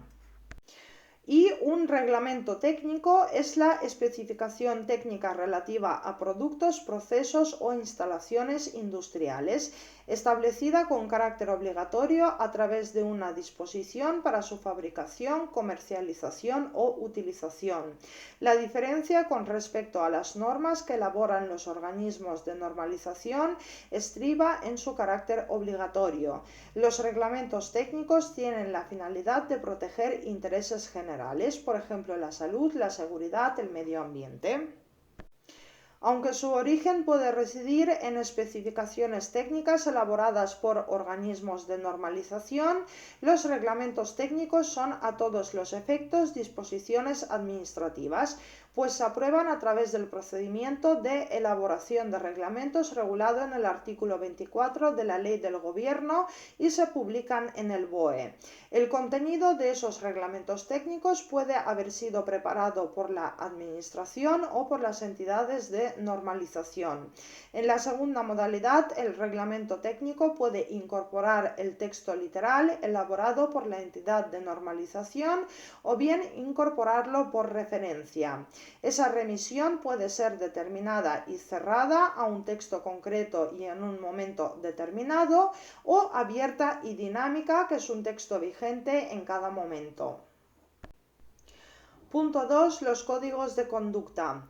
Y un reglamento técnico es la especificación técnica relativa a productos, procesos o instalaciones industriales, establecida con carácter obligatorio a través de una disposición para su fabricación, comercialización o utilización. La diferencia con respecto a las normas que elaboran los organismos de normalización estriba en su carácter obligatorio. Los reglamentos técnicos tienen la finalidad de proteger intereses generales, por ejemplo, la salud, la seguridad, el medio ambiente. Aunque su origen puede residir en especificaciones técnicas elaboradas por organismos de normalización, los reglamentos técnicos son a todos los efectos disposiciones administrativas, pues se aprueban a través del procedimiento de elaboración de reglamentos regulado en el artículo 24 de la Ley del Gobierno y se publican en el BOE. El contenido de esos reglamentos técnicos puede haber sido preparado por la Administración o por las entidades de normalización. En la segunda modalidad, el reglamento técnico puede incorporar el texto literal elaborado por la entidad de normalización o bien incorporarlo por referencia. Esa remisión puede ser determinada y cerrada a un texto concreto y en un momento determinado, o abierta y dinámica, que es un texto vigente en cada momento. Punto 2. Los códigos de conducta.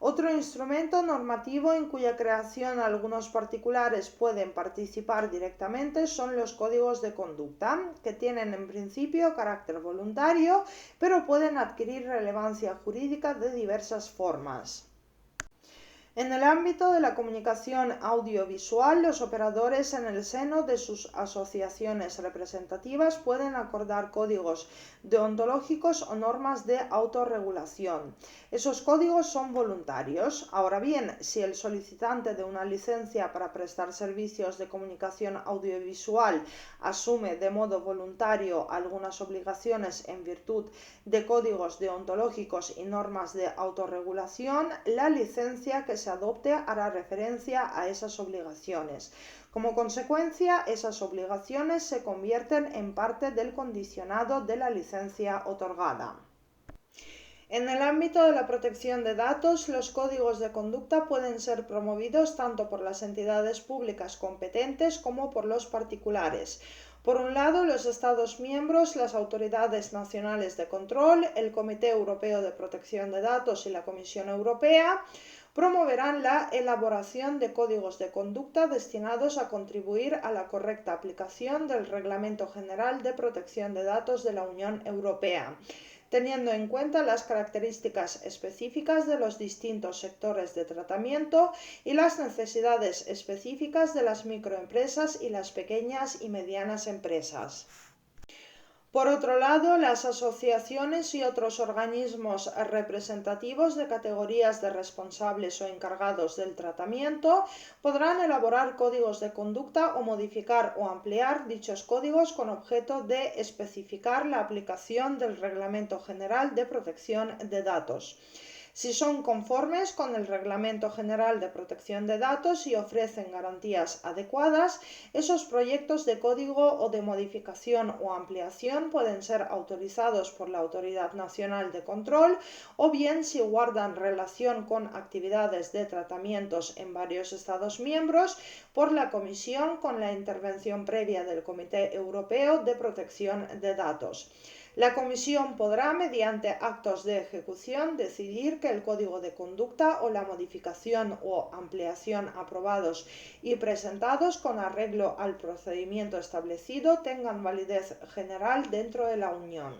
Otro instrumento normativo en cuya creación algunos particulares pueden participar directamente son los códigos de conducta, que tienen en principio carácter voluntario, pero pueden adquirir relevancia jurídica de diversas formas. En el ámbito de la comunicación audiovisual, los operadores en el seno de sus asociaciones representativas pueden acordar códigos deontológicos o normas de autorregulación. Esos códigos son voluntarios. Ahora bien, si el solicitante de una licencia para prestar servicios de comunicación audiovisual asume de modo voluntario algunas obligaciones en virtud de códigos deontológicos y normas de autorregulación, la licencia que se adopte hará referencia a esas obligaciones. Como consecuencia, esas obligaciones se convierten en parte del condicionado de la licencia otorgada. En el ámbito de la protección de datos, los códigos de conducta pueden ser promovidos tanto por las entidades públicas competentes como por los particulares. Por un lado, los Estados miembros, las autoridades nacionales de control, el Comité Europeo de Protección de Datos y la Comisión Europea promoverán la elaboración de códigos de conducta destinados a contribuir a la correcta aplicación del Reglamento General de Protección de Datos de la Unión Europea, teniendo en cuenta las características específicas de los distintos sectores de tratamiento y las necesidades específicas de las microempresas y las pequeñas y medianas empresas. Por otro lado, las asociaciones y otros organismos representativos de categorías de responsables o encargados del tratamiento podrán elaborar códigos de conducta o modificar o ampliar dichos códigos con objeto de especificar la aplicación del Reglamento General de Protección de Datos. Si son conformes con el Reglamento General de Protección de Datos y ofrecen garantías adecuadas, esos proyectos de código o de modificación o ampliación pueden ser autorizados por la Autoridad Nacional de Control, o bien, si guardan relación con actividades de tratamientos en varios Estados miembros, por la Comisión con la intervención previa del Comité Europeo de Protección de Datos. La Comisión podrá, mediante actos de ejecución, decidir que el código de conducta o la modificación o ampliación aprobados y presentados con arreglo al procedimiento establecido tengan validez general dentro de la Unión.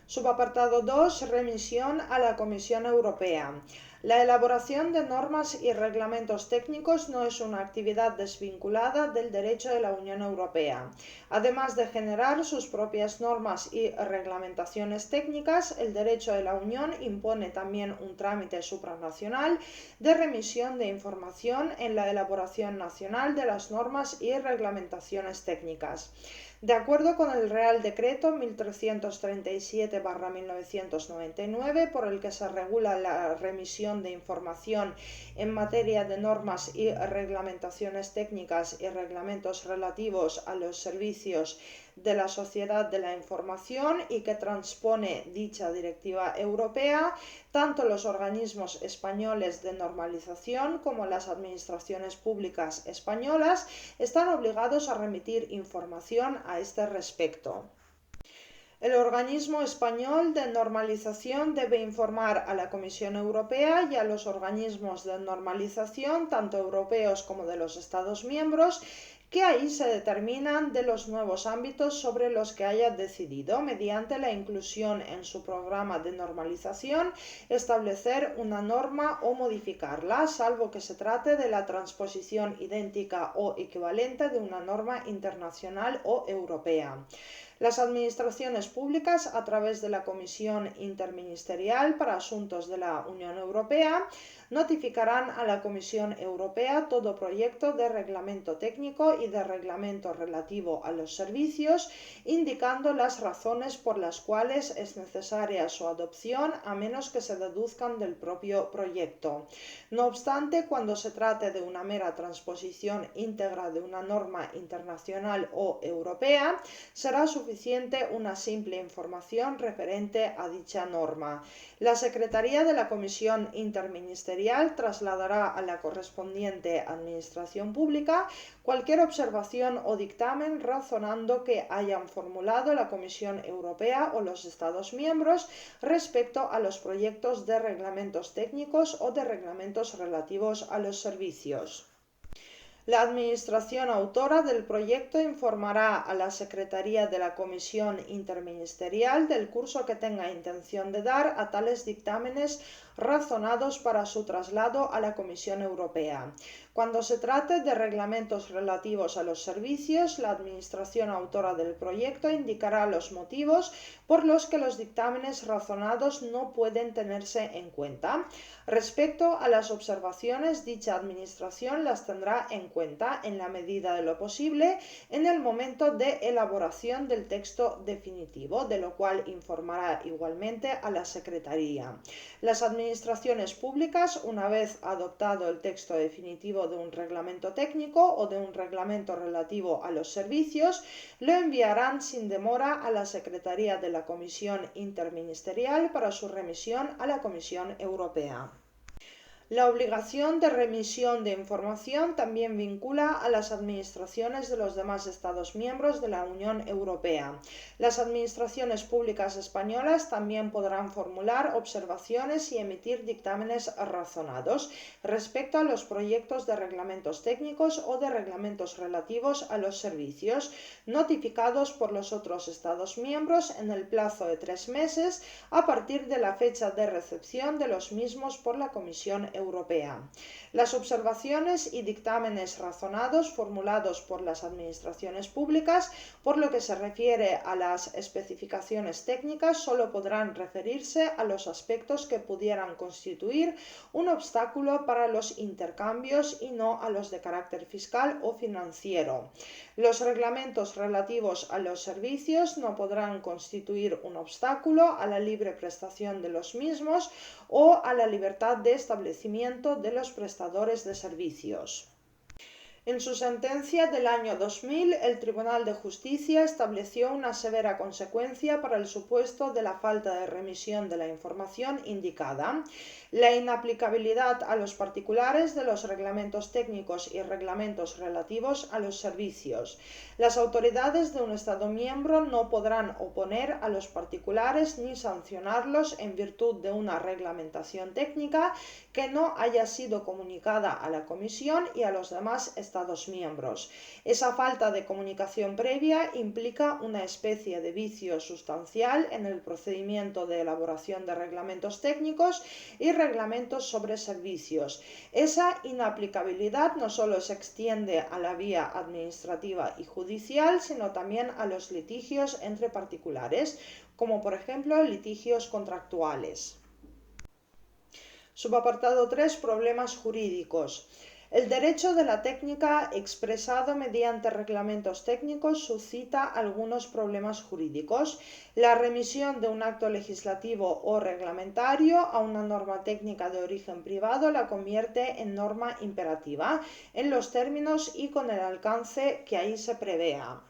Subapartado 2. Remisión a la Comisión Europea. La elaboración de normas y reglamentos técnicos no es una actividad desvinculada del derecho de la Unión Europea. Además de generar sus propias normas y reglamentaciones técnicas, el derecho de la Unión impone también un trámite supranacional de remisión de información en la elaboración nacional de las normas y reglamentaciones técnicas. De acuerdo con el Real Decreto 1337/1999, por el que se regula la remisión de información en materia de normas y reglamentaciones técnicas y reglamentos relativos a los servicios de la sociedad de la información y que transpone dicha directiva europea, tanto los organismos españoles de normalización como las administraciones públicas españolas están obligados a remitir información a este respecto. El organismo español de normalización debe informar a la Comisión Europea y a los organismos de normalización, tanto europeos como de los Estados miembros, que ahí se determinan de los nuevos ámbitos sobre los que haya decidido, mediante la inclusión en su programa de normalización, establecer una norma o modificarla, salvo que se trate de la transposición idéntica o equivalente de una norma internacional o europea. Las administraciones públicas, a través de la Comisión Interministerial para Asuntos de la Unión Europea, notificarán a la Comisión Europea todo proyecto de reglamento técnico y de reglamento relativo a los servicios, indicando las razones por las cuales es necesaria su adopción, a menos que se deduzcan del propio proyecto. No obstante, cuando se trate de una mera transposición íntegra de una norma internacional o europea, será suficiente una simple información referente a dicha norma. La Secretaría de la Comisión Interministerial trasladará a la correspondiente Administración Pública cualquier observación o dictamen razonando que hayan formulado la Comisión Europea o los Estados miembros respecto a los proyectos de reglamentos técnicos o de reglamentos relativos a los servicios. La Administración autora del proyecto informará a la Secretaría de la Comisión Interministerial del curso que tenga intención de dar a tales dictámenes razonados para su traslado a la Comisión Europea. Cuando se trate de reglamentos relativos a los servicios, la Administración autora del proyecto indicará los motivos por los que los dictámenes razonados no pueden tenerse en cuenta. Respecto a las observaciones, dicha Administración las tendrá en cuenta, en la medida de lo posible, en el momento de elaboración del texto definitivo, de lo cual informará igualmente a la Secretaría. Las administraciones públicas, una vez adoptado el texto definitivo de un reglamento técnico o de un reglamento relativo a los servicios, lo enviarán sin demora a la Secretaría de la Comisión Interministerial para su remisión a la Comisión Europea. La obligación de remisión de información también vincula a las administraciones de los demás Estados miembros de la Unión Europea. Las administraciones públicas españolas también podrán formular observaciones y emitir dictámenes razonados respecto a los proyectos de reglamentos técnicos o de reglamentos relativos a los servicios, notificados por los otros Estados miembros en el plazo de 3 meses a partir de la fecha de recepción de los mismos por la Comisión Europea. Las observaciones y dictámenes razonados formulados por las administraciones públicas, por lo que se refiere a las especificaciones técnicas, solo podrán referirse a los aspectos que pudieran constituir un obstáculo para los intercambios y no a los de carácter fiscal o financiero. Los reglamentos relativos a los servicios no podrán constituir un obstáculo a la libre prestación de los mismos o a la libertad de establecimiento de los prestadores de servicios. En su sentencia del año 2000, el Tribunal de Justicia estableció una severa consecuencia para el supuesto de la falta de remisión de la información indicada: la inaplicabilidad a los particulares de los reglamentos técnicos y reglamentos relativos a los servicios. Las autoridades de un Estado miembro no podrán oponer a los particulares ni sancionarlos en virtud de una reglamentación técnica que no haya sido comunicada a la Comisión y a los demás Estados miembros. Esa falta de comunicación previa implica una especie de vicio sustancial en el procedimiento de elaboración de reglamentos técnicos y reglamentos sobre servicios. Esa inaplicabilidad no solo se extiende a la vía administrativa y judicial, sino también a los litigios entre particulares, como por ejemplo litigios contractuales. Subapartado 3. Problemas jurídicos. El derecho de la técnica expresado mediante reglamentos técnicos suscita algunos problemas jurídicos. La remisión de un acto legislativo o reglamentario a una norma técnica de origen privado la convierte en norma imperativa, en los términos y con el alcance que ahí se prevea.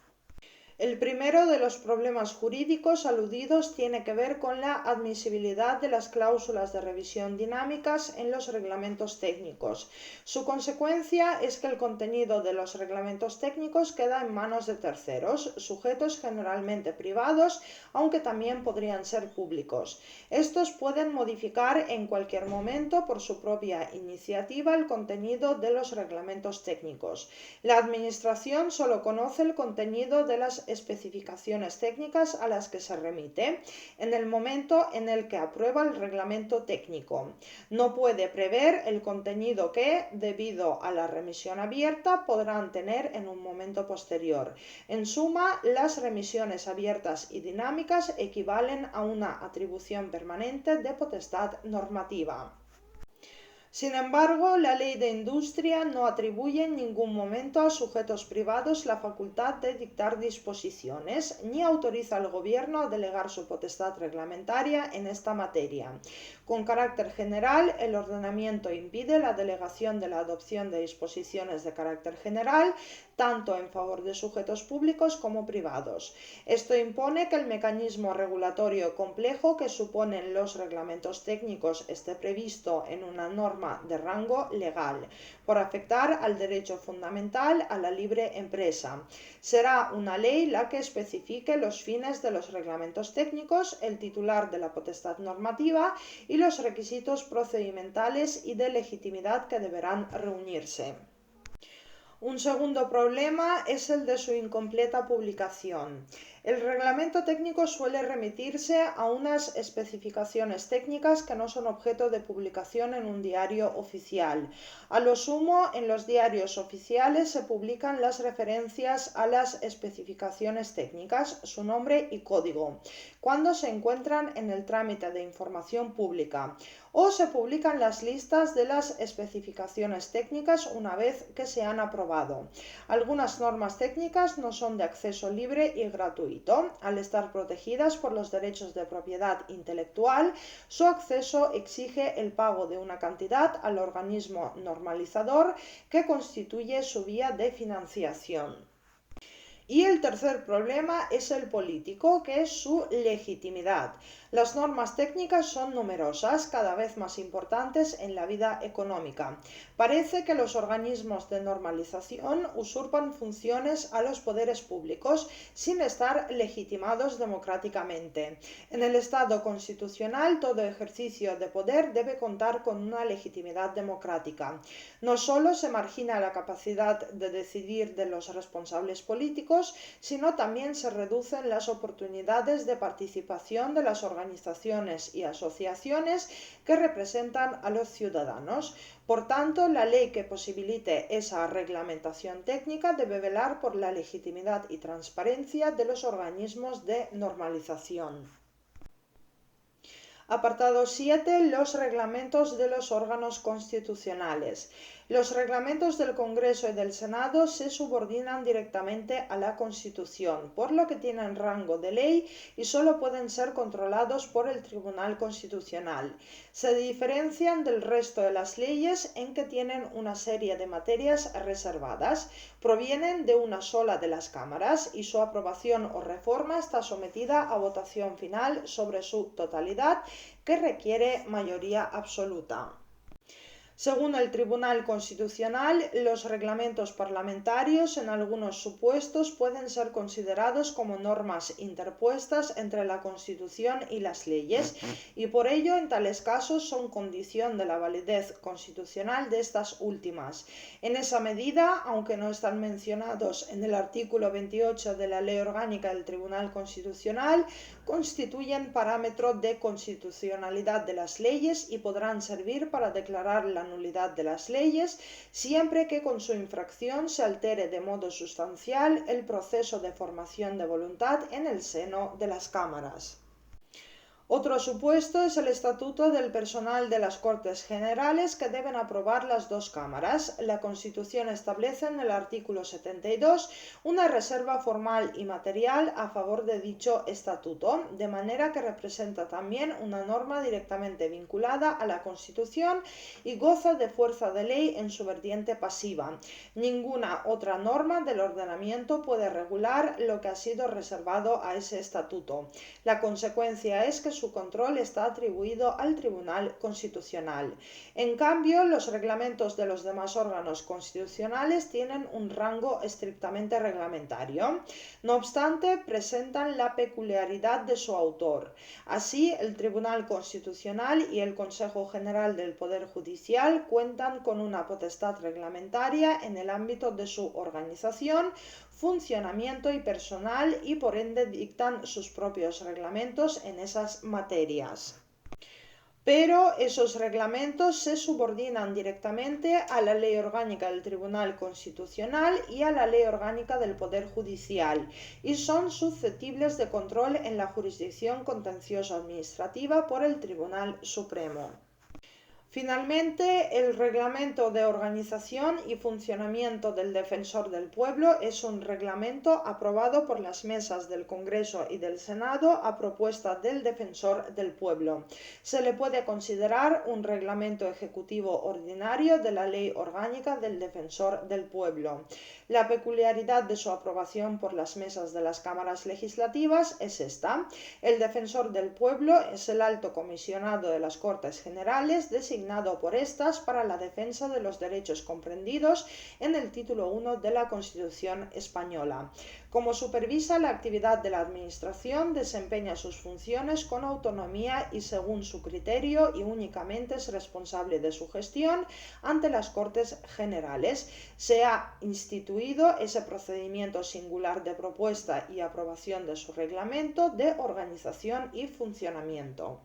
El primero de los problemas jurídicos aludidos tiene que ver con la admisibilidad de las cláusulas de revisión dinámicas en los reglamentos técnicos. Su consecuencia es que el contenido de los reglamentos técnicos queda en manos de terceros, sujetos generalmente privados, aunque también podrían ser públicos. Estos pueden modificar en cualquier momento por su propia iniciativa el contenido de los reglamentos técnicos. La Administración solo conoce el contenido de las especificaciones técnicas a las que se remite en el momento en el que aprueba el reglamento técnico. No puede prever el contenido que, debido a la remisión abierta, podrán tener en un momento posterior. En suma, las remisiones abiertas y dinámicas equivalen a una atribución permanente de potestad normativa. Sin embargo, la Ley de Industria no atribuye en ningún momento a sujetos privados la facultad de dictar disposiciones, ni autoriza al Gobierno a delegar su potestad reglamentaria en esta materia. Con carácter general, el ordenamiento impide la delegación de la adopción de disposiciones de carácter general, tanto en favor de sujetos públicos como privados. Esto impone que el mecanismo regulatorio complejo que suponen los reglamentos técnicos esté previsto en una norma de rango legal, por afectar al derecho fundamental a la libre empresa. Será una ley la que especifique los fines de los reglamentos técnicos, el titular de la potestad normativa y los requisitos procedimentales y de legitimidad que deberán reunirse. Un segundo problema es el de su incompleta publicación. El reglamento técnico suele remitirse a unas especificaciones técnicas que no son objeto de publicación en un diario oficial. A lo sumo, en los diarios oficiales se publican las referencias a las especificaciones técnicas, su nombre y código, cuando se encuentran en el trámite de información pública, o se publican las listas de las especificaciones técnicas una vez que se han aprobado. Algunas normas técnicas no son de acceso libre y gratuito. gratuito. Al estar protegidas por los derechos de propiedad intelectual, su acceso exige el pago de una cantidad al organismo normalizador que constituye su vía de financiación. Y el tercer problema es el político, que es su legitimidad. Las normas técnicas son numerosas, cada vez más importantes en la vida económica. Parece que los organismos de normalización usurpan funciones a los poderes públicos sin estar legitimados democráticamente. En el Estado constitucional, todo ejercicio de poder debe contar con una legitimidad democrática. No solo se margina la capacidad de decidir de los responsables políticos, sino también se reducen las oportunidades de participación de las organizaciones y asociaciones que representan a los ciudadanos. Por tanto, la ley que posibilite esa reglamentación técnica debe velar por la legitimidad y transparencia de los organismos de normalización. Apartado 7. Los reglamentos de los órganos constitucionales. Los reglamentos del Congreso y del Senado se subordinan directamente a la Constitución, por lo que tienen rango de ley y solo pueden ser controlados por el Tribunal Constitucional. Se diferencian del resto de las leyes en que tienen una serie de materias reservadas, provienen de una sola de las cámaras y su aprobación o reforma está sometida a votación final sobre su totalidad, que requiere mayoría absoluta. Según el Tribunal Constitucional, los reglamentos parlamentarios en algunos supuestos pueden ser considerados como normas interpuestas entre la Constitución y las leyes, y por ello en tales casos son condición de la validez constitucional de estas últimas. En esa medida, aunque no están mencionados en el artículo 28 de la Ley Orgánica del Tribunal Constitucional, constituyen parámetro de constitucionalidad de las leyes y podrán servir para declarar la nulidad de las leyes siempre que con su infracción se altere de modo sustancial el proceso de formación de voluntad en el seno de las cámaras. Otro supuesto es el estatuto del personal de las Cortes Generales, que deben aprobar las dos cámaras. La Constitución establece en el artículo 72 una reserva formal y material a favor de dicho estatuto, de manera que representa también una norma directamente vinculada a la Constitución y goza de fuerza de ley en su vertiente pasiva. Ninguna otra norma del ordenamiento puede regular lo que ha sido reservado a ese estatuto. La consecuencia es que su control está atribuido al Tribunal Constitucional. En cambio, los reglamentos de los demás órganos constitucionales tienen un rango estrictamente reglamentario. No obstante, presentan la peculiaridad de su autor. Así, el Tribunal Constitucional y el Consejo General del Poder Judicial cuentan con una potestad reglamentaria en el ámbito de su organización, funcionamiento y personal, y por ende dictan sus propios reglamentos en esas materias. Pero esos reglamentos se subordinan directamente a la Ley Orgánica del Tribunal Constitucional y a la Ley Orgánica del Poder Judicial y son susceptibles de control en la jurisdicción contencioso-administrativa por el Tribunal Supremo. Finalmente, el Reglamento de Organización y Funcionamiento del Defensor del Pueblo es un reglamento aprobado por las mesas del Congreso y del Senado a propuesta del Defensor del Pueblo. Se le puede considerar un reglamento ejecutivo ordinario de la Ley Orgánica del Defensor del Pueblo. La peculiaridad de su aprobación por las mesas de las cámaras legislativas es esta. El Defensor del Pueblo es el alto comisionado de las Cortes Generales, designado por estas para la defensa de los derechos comprendidos en el título 1 de la Constitución española. Como supervisa la actividad de la Administración, desempeña sus funciones con autonomía y según su criterio y únicamente es responsable de su gestión ante las Cortes Generales. Se ha instituido ese procedimiento singular de propuesta y aprobación de su reglamento de organización y funcionamiento.